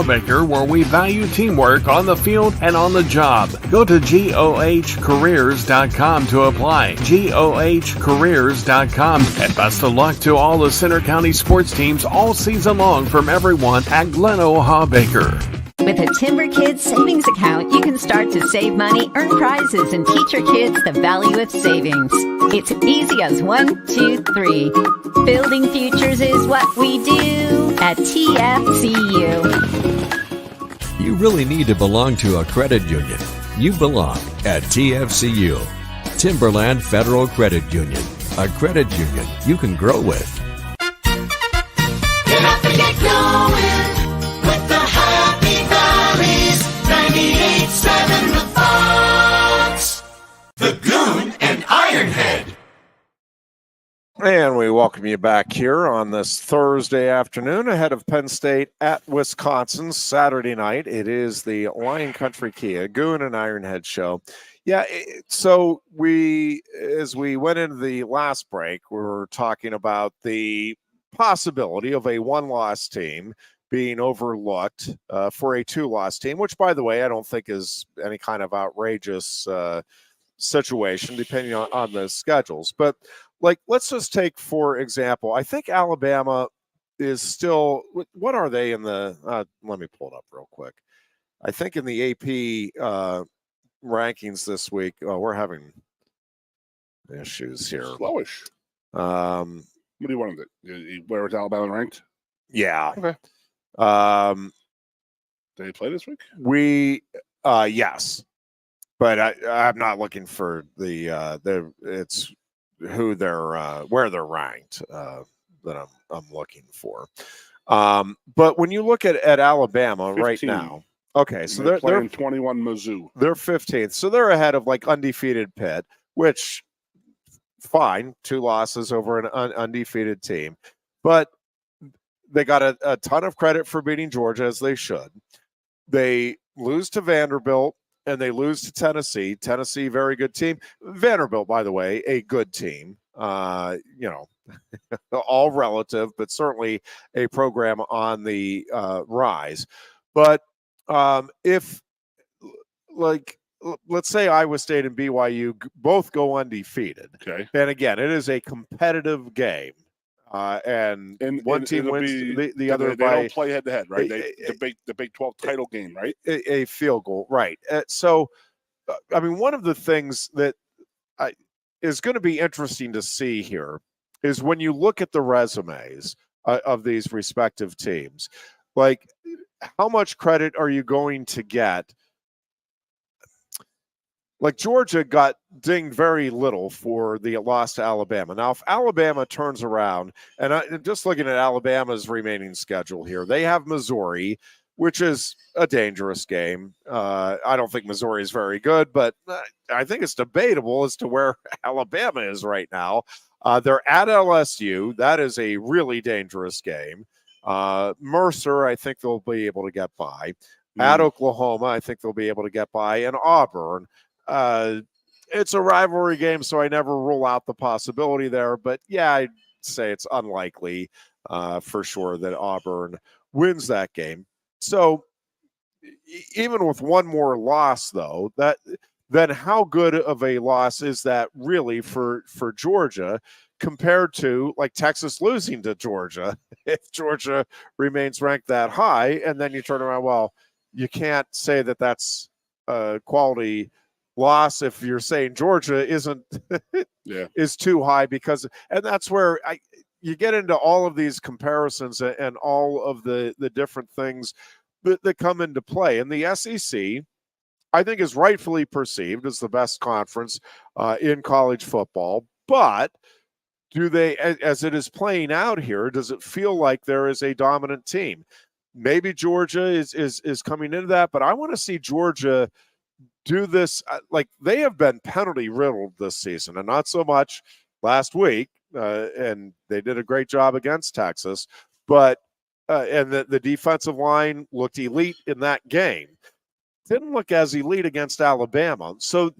Baker, where we value teamwork on the field and on the job. Go to GOHcareers.com to apply. GOHcareers.com. And best of luck to all the Center County sports teams all season long from everyone at Glen Baker. With a Timber Kids savings account, you can start to save money, earn prizes, and teach your kids the value of savings. It's easy as 1, 2, 3. Building futures is what we do at TFCU. really need to belong to a credit union, you belong at TFCU. Timberland Federal Credit Union, a credit union you can grow with. Get up and get going with the Happy Valleys 98.7 The Fox. The Goon and Ironhead. And we welcome you back here on this Thursday afternoon ahead of Penn State at Wisconsin Saturday night. It is the Lion Country Kia Goon and Ironhead show. Yeah, so as we went into the last break, we were talking about the possibility of a one-loss team being overlooked for a two-loss team, which, by the way, I don't think is any kind of outrageous situation depending on the schedules. But like, let's just take, for example, I think Alabama is still, what are they in the, let me pull it up real quick. I think in the AP rankings this week, we're having issues here. Slowish. What do you want to? Where was Alabama ranked? Yeah. Okay. Did they play this week? Yes, but I'm not looking for it's who they're where they're ranked that I'm looking for. But when you look at Alabama 15. Right now, okay, so they're playing 21 Mizzou. They're 15th, so they're ahead of like undefeated Pitt, which fine, 2 losses over an undefeated team, but they got a ton of credit for beating Georgia, as they should. They lose to Vanderbilt and they lose to Tennessee. Tennessee, very good team. Vanderbilt, by the way, a good team. All relative, but certainly a program on the rise. But if, like, let's say Iowa State and BYU both go undefeated. Okay. And again, it is a competitive game. And one team wins the other. They don't play head to head, right? The Big 12 title game, right? A field goal, right? So, I mean, one of the things that is going to be interesting to see here is when you look at the resumes of these respective teams, like, how much credit are you going to get? Like, Georgia got dinged very little for the loss to Alabama. Now, if Alabama turns around, and I'm just looking at Alabama's remaining schedule here, they have Missouri, which is a dangerous game. I don't think Missouri is very good, but I think it's debatable as to where Alabama is right now. They're at LSU. That is a really dangerous game. Mercer, I think they'll be able to get by. At Oklahoma, I think they'll be able to get by. And Auburn. It's a rivalry game, so I never rule out the possibility there. But yeah, I'd say it's unlikely for sure that Auburn wins that game. So even with one more loss, though, then how good of a loss is that really for Georgia compared to like Texas losing to Georgia? If Georgia remains ranked that high, and then you turn around, well, you can't say that that's a quality loss if you're saying Georgia isn't is too high, because, and that's where you get into all of these comparisons and all of the different things that come into play. And the SEC, I think, is rightfully perceived as the best conference in college football. But do they, as it is playing out here, does it feel like there is a dominant team? Maybe Georgia is coming into that, but I want to see Georgia do this. Like, they have been penalty riddled this season, and not so much last week. And they did a great job against Texas, but and the defensive line looked elite in that game. Didn't look as elite against Alabama. So,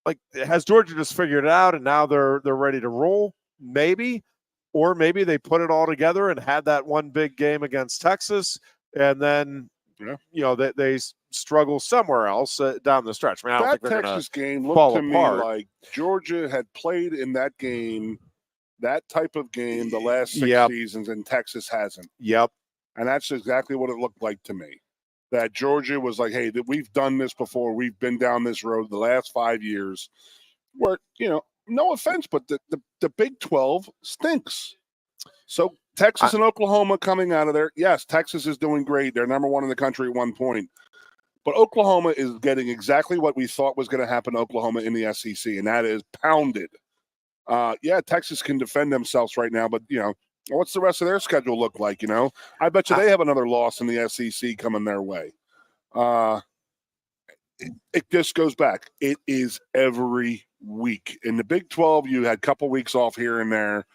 like, has Georgia just figured it out and now they're ready to roll? Maybe, or maybe they put it all together and had that one big game against Texas, and then they struggle somewhere else down the stretch. I mean, I don't think they're Texas game looked to me like Georgia had played in that game, that type of game, the last 6 seasons, and Texas hasn't. Yep. And that's exactly what it looked like to me. That Georgia was like, hey, we've done this before. We've been down this road the last 5 years. Where, no offense, but the Big 12 stinks. So Texas and Oklahoma coming out of there. Yes, Texas is doing great. They're number one in the country at one point. But Oklahoma is getting exactly what we thought was going to happen to Oklahoma in the SEC, and that is pounded. Yeah, Texas can defend themselves right now, but, what's the rest of their schedule look like, I bet you they have another loss in the SEC coming their way. It just goes back. It is every week. In the Big 12, you had a couple weeks off here and there.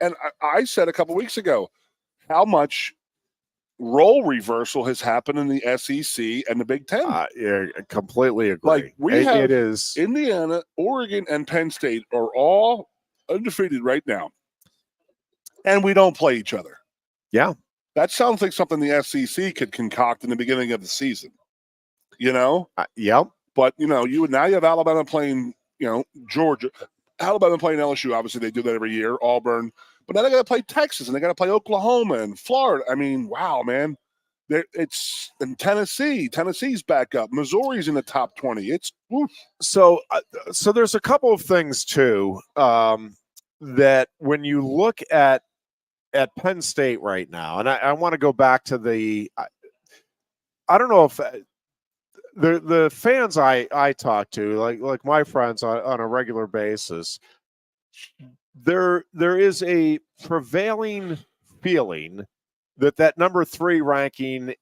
And I said a couple weeks ago how much role reversal has happened in the SEC and the Big Ten. Yeah, I completely agree. Like it is Indiana, Oregon, and Penn State are all undefeated right now, and we don't play each other. Yeah, that sounds like something the SEC could concoct in the beginning of the season. Yep. But you have Alabama playing, Georgia, Alabama playing LSU. Obviously, they do that every year. Auburn. But now they got to play Texas, and they got to play Oklahoma and Florida. I mean, wow, man. It's in Tennessee. Tennessee's back up. Missouri's in the top 20. It's woof. So there's a couple of things too that when you look at Penn State right now, and I want to go back to I don't know if the fans I talk to, like my friends on a regular basis. There is a prevailing feeling that number 3 ranking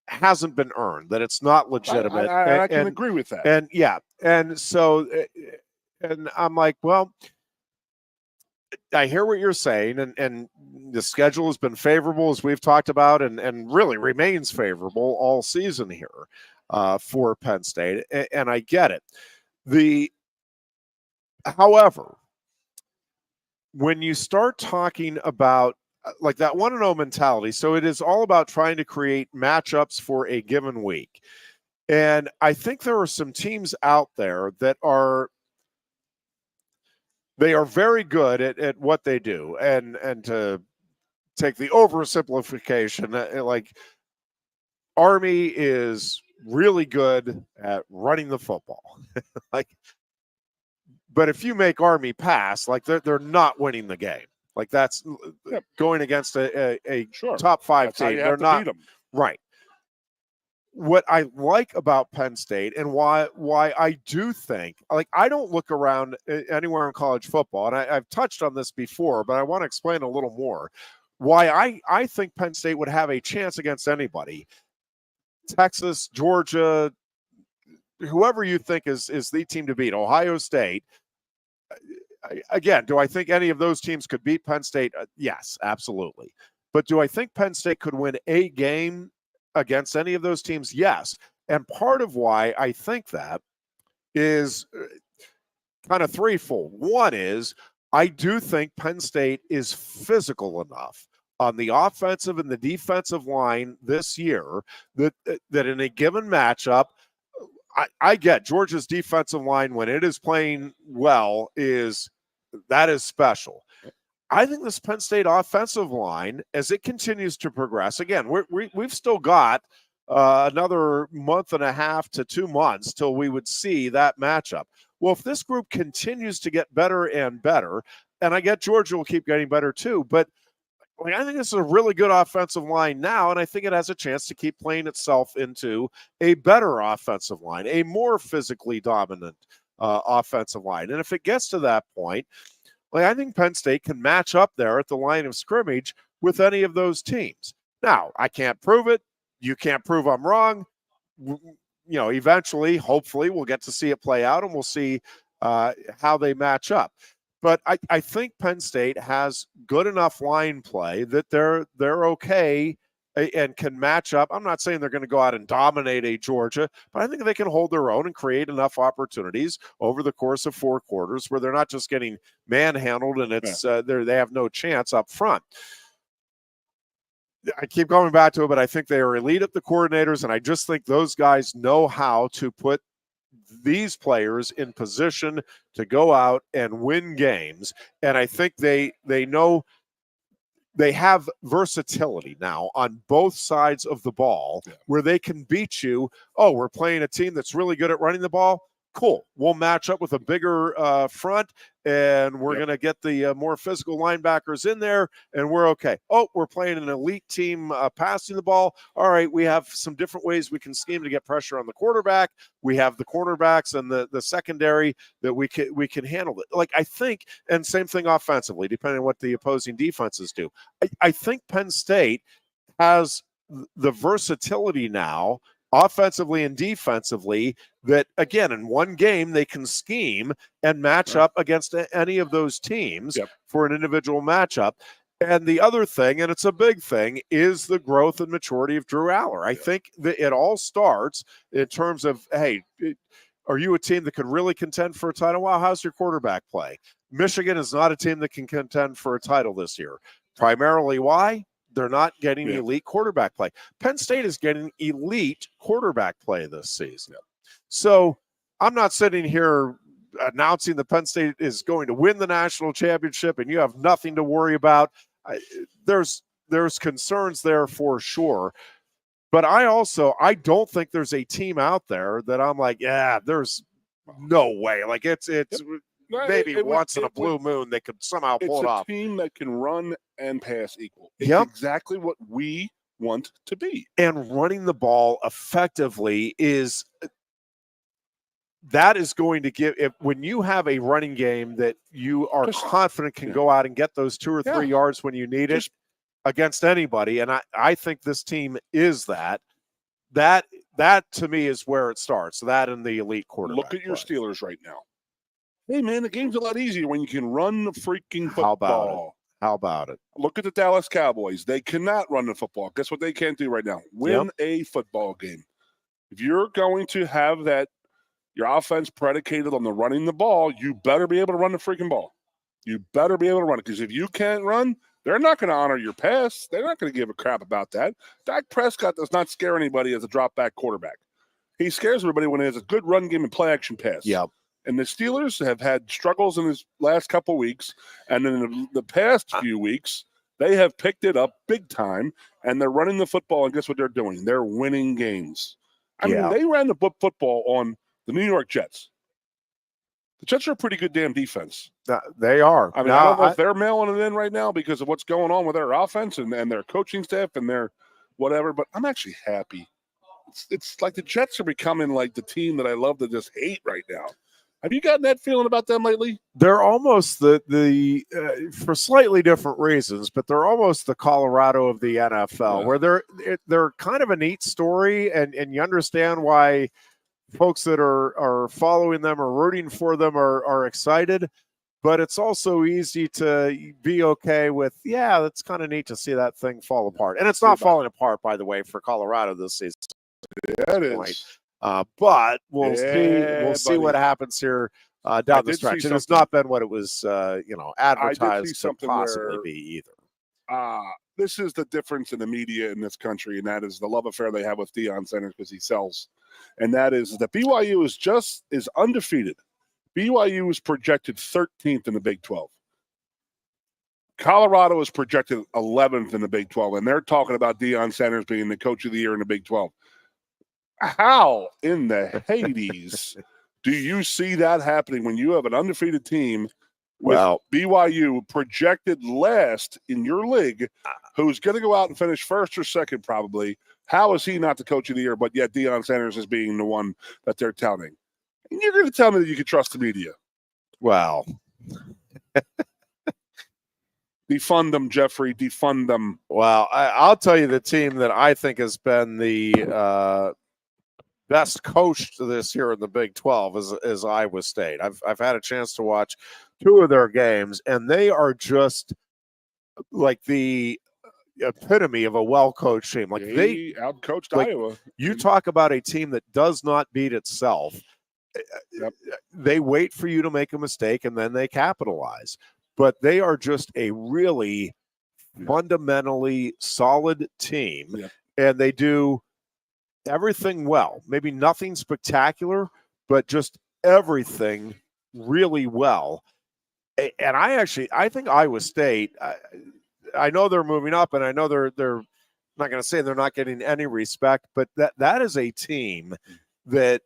hasn't been earned, that it's not legitimate. I can agree with that. And yeah, and so, and I'm like, well, I hear what you're saying, and the schedule has been favorable, as we've talked about, and really remains favorable all season here for Penn State, and I get it. However, when you start talking about like that 1-0 mentality, so it is all about trying to create matchups for a given week. And I think there are some teams out there that are very good at what they do. And to take the oversimplification, like Army is really good at running the football. But if you make Army pass, like they're not winning the game. Like that's going against a top 5 team. They're not beat them. Right. What I like about Penn State and why I do think, like, I don't look around anywhere in college football, and I've touched on this before, but I want to explain a little more why I think Penn State would have a chance against anybody. Texas, Georgia, whoever you think is the team to beat, Ohio State. Again, do I think any of those teams could beat Penn State? Yes, absolutely. But do I think Penn State could win a game against any of those teams? Yes. And part of why I think that is kind of threefold. One is I do think Penn State is physical enough on the offensive and the defensive line this year that in a given matchup, I get Georgia's defensive line when it is playing well is special. I think this Penn State offensive line, as it continues to progress, again, we've still got another month and a half to 2 months till we would see that matchup. Well, if this group continues to get better and better, and I get Georgia will keep getting better too, but I think this is a really good offensive line now, and I think it has a chance to keep playing itself into a better offensive line, a more physically dominant offensive line. And if it gets to that point, I think Penn State can match up there at the line of scrimmage with any of those teams. Now, I can't prove it. You can't prove I'm wrong. Eventually, hopefully, we'll get to see it play out, and we'll see how they match up. But I think Penn State has good enough line play that they're okay and can match up. I'm not saying they're going to go out and dominate a Georgia, but I think they can hold their own and create enough opportunities over the course of 4 quarters where they're not just getting manhandled and they have no chance up front. I keep going back to it, but I think they are elite at the coordinators, and I just think those guys know how to put these players in position to go out and win games. And I think they know they have versatility now on both sides of the ball where they can beat you. Oh, we're playing a team that's really good at running the ball. cool. We'll match up with a bigger front, and we're going to get the more physical linebackers in there, and we're okay. Oh, we're playing an elite team passing the ball. All right, we have some different ways we can scheme to get pressure on the quarterback. We have the cornerbacks and the secondary that we can handle it. Like, I think, and same thing offensively, depending on what the opposing defenses do. I think Penn State has the versatility now, offensively and defensively, that, again, in one game they can scheme and match up against any of those teams for an individual matchup. And the other thing, and it's a big thing, is the growth and maturity of Drew Aller. I think that it all starts in terms of, hey, are you a team that could really contend for a title? Well, how's your quarterback play? Michigan is not a team that can contend for a title this year. Primarily why? They're not getting elite quarterback play. Penn State is getting elite quarterback play this season. So I'm not sitting here announcing that Penn State is going to win the national championship and you have nothing to worry about. There's concerns there for sure. But I don't think there's a team out there that I'm like, yeah, there's no way. Like it's maybe once in a blue moon they could somehow pull it off. It's a team that can run and pass equal. It's exactly what we want to be. And running the ball effectively is going to give, when you have a running game that you are confident can go out and get those 2 or 3 yards when you need it against anybody. And I think this team is that to me is where it starts. That and the elite quarterback. Look at your Steelers right now. Hey, man, the game's a lot easier when you can run the freaking football. How about it? Look at the Dallas Cowboys. They cannot run the football. Guess what they can't do right now? Win a football game. If you're going to have your offense predicated on the running the ball, you better be able to run the freaking ball. You better be able to run it, because if you can't run, they're not going to honor your pass. They're not going to give a crap about that. Dak Prescott does not scare anybody as a drop-back quarterback. He scares everybody when he has a good run game and play-action pass. Yep. And the Steelers have had struggles in his last couple weeks, and in the past few weeks, they have picked it up big time, and they're running the football, and guess what they're doing? They're winning games. I mean, they ran the football on the New York Jets. The Jets are a pretty good damn defense. They are. I mean, I don't know if they're mailing it in right now because of what's going on with their offense and their coaching staff and their whatever, but I'm actually happy. It's like the Jets are becoming like the team that I love to just hate right now. Have you gotten that feeling about them lately? They're almost for slightly different reasons, but they're almost the Colorado of the NFL, where they're kind of a neat story, and you understand why folks that are following them or rooting for them are excited. But it's also easy to be okay with, that's kind of neat to see that thing fall apart. And it's not falling apart, by the way, for Colorado this season. Yeah, it is. But we'll see what happens here down the stretch. And it's not been what it was, advertised to possibly be either. This is the difference in the media in this country, and that is the love affair they have with Deion Sanders because he sells. And that is that BYU is undefeated. BYU is projected 13th in the Big 12. Colorado is projected 11th in the Big 12, and they're talking about Deion Sanders being the coach of the year in the Big 12. How in the Hades do you see that happening when you have an undefeated team with BYU projected last in your league, who's going to go out and finish first or second probably? How is he not the coach of the year, but yet Deion Sanders is being the one that they're touting? And you're going to tell me that you can trust the media? Well, defund them, Jeffrey. Defund them. Well, I'll tell you the team that I think has been the best coached this year in the Big 12 is Iowa State. I've had a chance to watch 2 of their games, and they are just like the epitome of a well-coached team. Like they outcoached Iowa. You talk about a team that does not beat itself. They wait for you to make a mistake and then they capitalize. But they are just a really fundamentally solid team, and they do everything well. Maybe nothing spectacular, but just everything really well. And I think Iowa State, I know they're moving up, and I know they're not going to say they're not getting any respect, but that is a team that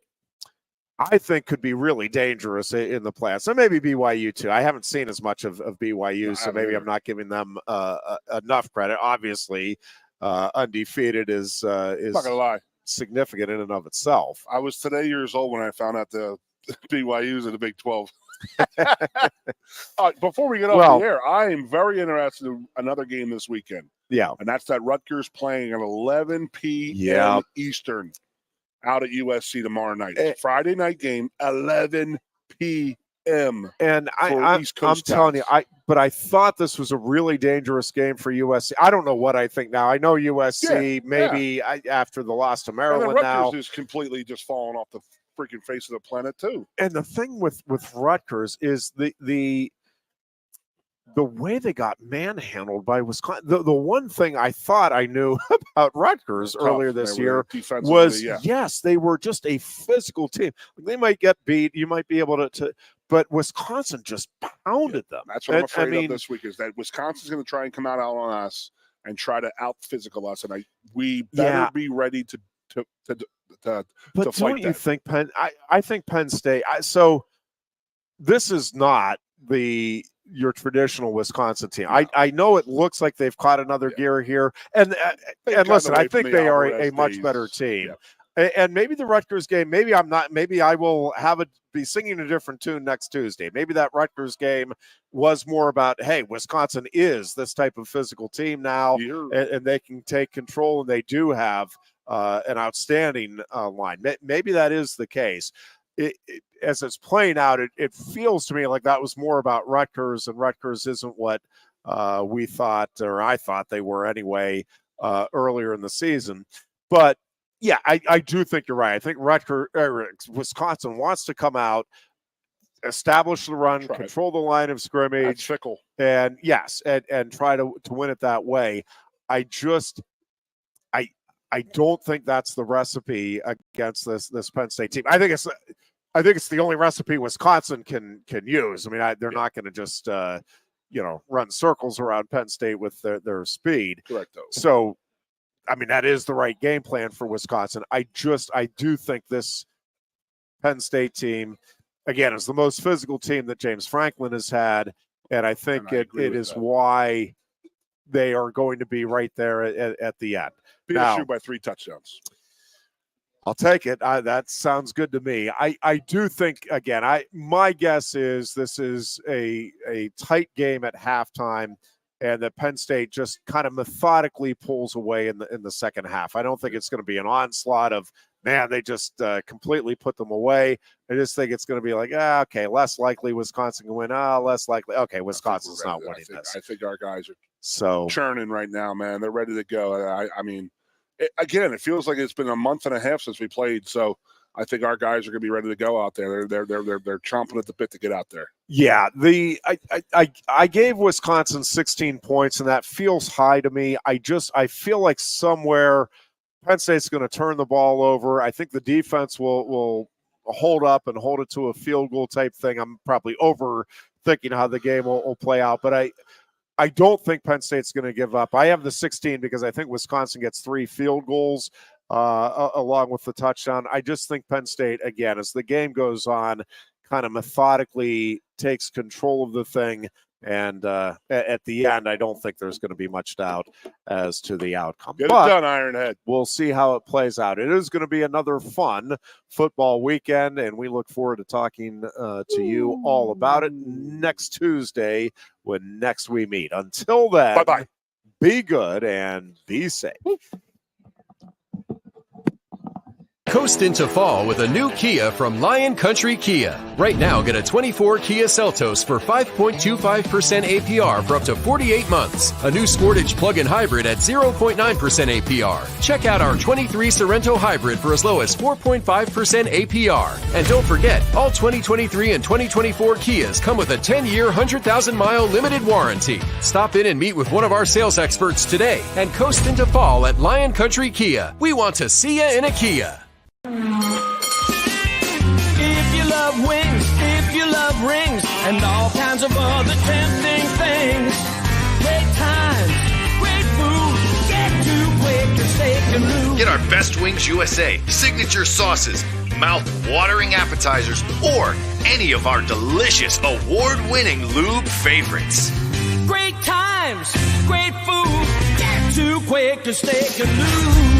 I think could be really dangerous in the playoffs. So maybe BYU too. I haven't seen as much of BYU, so maybe I'm not giving them enough credit. Obviously, undefeated is not gonna lie, significant in and of itself. I was today years old when I found out the BYU's in the Big 12. Before we get off the air, I am very interested in another game this weekend. Yeah. And that's that Rutgers playing at 11 p.m. Eastern out at USC tomorrow night. It's a Friday night game, 11 p.m. And I'm telling you, but I thought this was a really dangerous game for USC. I don't know what I think now. I know USC after the loss to Maryland Rutgers is completely just falling off the freaking face of the planet too. And the thing with Rutgers is the way they got manhandled by Wisconsin. The one thing I thought I knew about Rutgers earlier this year was yes, they were just a physical team. They might get beat, you might be able to but Wisconsin just pounded them. That's what I'm afraid of this week, is that Wisconsin's going to try and come out on us and try to out physical us, and we better be ready to but don't you think Penn? I think Penn State. So this is not your traditional Wisconsin team. No. I know it looks like they've caught another gear here, and listen, I think they are a much better team. Yeah. And maybe the Rutgers game. Maybe I'm not. Maybe I will be singing a different tune next Tuesday. Maybe that Rutgers game was more about, hey, Wisconsin is this type of physical team now, and they can take control, and they do have an outstanding line. Maybe that is the case. As it's playing out, it feels to me like that was more about Rutgers, and Rutgers isn't what we thought, or I thought they were anyway, earlier in the season. But yeah, I do think you're right. I think Wisconsin wants to come out, establish the run, control the line of scrimmage. That's fickle. And yes, and try to win it that way. I don't think that's the recipe against this Penn State team. I think it's the only recipe Wisconsin can use. I mean, they're not going to just run circles around Penn State with their speed. Correct. So, I mean, that is the right game plan for Wisconsin. I do think this Penn State team, again, is the most physical team that James Franklin has had, and I think it is why they are going to be right there at the end. BSU by 3 touchdowns. I'll take it. That sounds good to me. I do think, again, my guess is this is a tight game at halftime, and that Penn State just kind of methodically pulls away in the second half. I don't think it's going to be an onslaught of, man, they just completely put them away. I just think it's going to be like, okay, less likely Wisconsin can win. Less likely. Okay, Wisconsin's not winning this. I think our guys are churning right now, man. They're ready to go. I mean, again, it feels like it's been a month and a half since we played, so I think our guys are going to be ready to go out there. They're chomping at the bit to get out there. Yeah, I gave Wisconsin 16 points, and that feels high to me. I feel like somewhere Penn State's going to turn the ball over. I think the defense will hold up and hold it to a field goal type thing. I'm probably overthinking how the game will play out, but I don't think Penn State's going to give up. I have the 16 because I think Wisconsin gets 3 field goals along with the touchdown. I just think Penn State, again, as the game goes on, kind of methodically takes control of the thing. And at the end, I don't think there's going to be much doubt as to the outcome. Get it done, Ironhead. We'll see how it plays out. It is going to be another fun football weekend, and we look forward to talking to you all about it next Tuesday when next we meet. Until then, bye-bye. Be good and be safe. Coast into fall with a new Kia from Lion Country Kia. Right now, get a 24 Kia Seltos for 5.25% APR for up to 48 months. A new Sportage plug-in hybrid at 0.9% APR. Check out our 23 Sorento hybrid for as low as 4.5% APR. And don't forget, all 2023 and 2024 Kias come with a 10-year, 100,000-mile limited warranty. Stop in and meet with one of our sales experts today and coast into fall at Lion Country Kia. We want to see you in a Kia. If you love wings, if you love rings, and all kinds of other tempting things, great times, great food, get to Quaker Steak Lube. Get our Best Wings USA signature sauces, mouth-watering appetizers, or any of our delicious award-winning lube favorites. Great times, great food. Get to Quaker Steak Lube.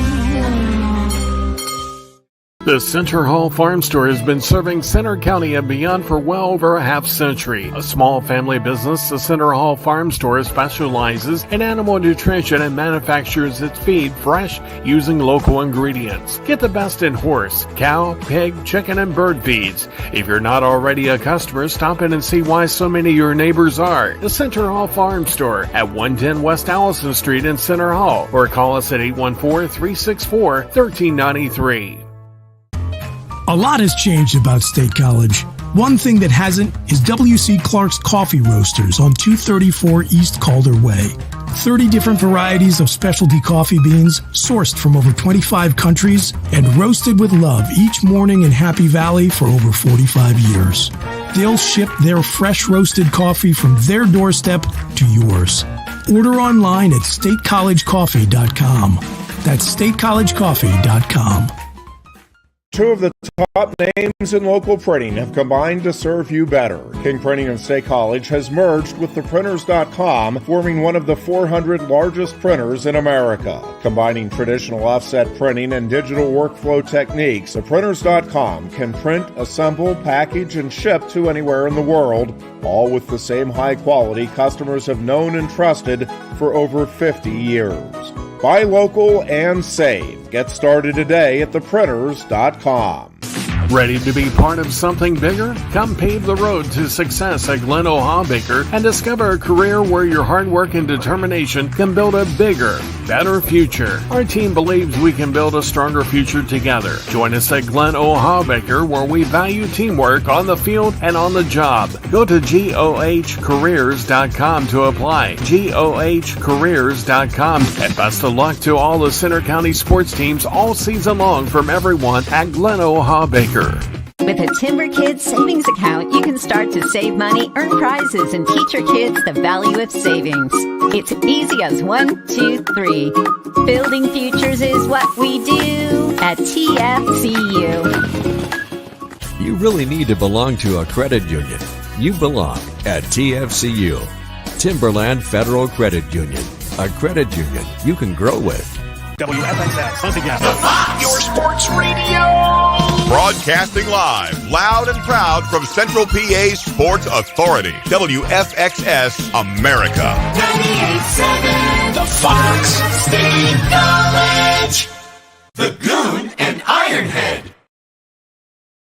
The Center Hall Farm Store has been serving Center County and beyond for well over a half century. A small family business, the Center Hall Farm Store specializes in animal nutrition and manufactures its feed fresh using local ingredients. Get the best in horse, cow, pig, chicken, and bird feeds. If you're not already a customer, stop in and see why so many of your neighbors are. The Center Hall Farm Store at 110 West Allison Street in Center Hall, or call us at 814-364-1393. A lot has changed about State College. One thing that hasn't is W.C. Clark's Coffee Roasters on 234 East Calder Way. 30 different varieties of specialty coffee beans sourced from over 25 countries and roasted with love each morning in Happy Valley for over 45 years. They'll ship their fresh roasted coffee from their doorstep to yours. Order online at statecollegecoffee.com. That's statecollegecoffee.com. Two of the top names in local printing have combined to serve you better. King Printing and State College has merged with theprinters.com, forming one of the 400 largest printers in America. Combining traditional offset printing and digital workflow techniques, theprinters.com can print, assemble, package, and ship to anywhere in the world, all with the same high quality customers have known and trusted for over 50 years. Buy local and save. Get started today at theprinters.com. Ready to be part of something bigger? Come pave the road to success at Glen O'Habaker and discover a career where your hard work and determination can build a bigger, better future. Our team believes we can build a stronger future together. Join us at Glen O'Habaker, where we value teamwork on the field and on the job. Go to GOHcareers.com to apply. GOHcareers.com. And best of luck to all the Center County sports teams all season long from everyone at Glen O'Habaker. With a Timber Kids savings account, you can start to save money, earn prizes, and teach your kids the value of savings. It's easy as 1, 2, 3. Building futures is what we do at TFCU. You really need to belong to a credit union. You belong at TFCU, Timberland Federal Credit Union, a credit union you can grow with. WFXS, once again. Your sports radio. Broadcasting live, loud and proud from Central PA Sports Authority. WFXS America. 98.7, the Fox State College. The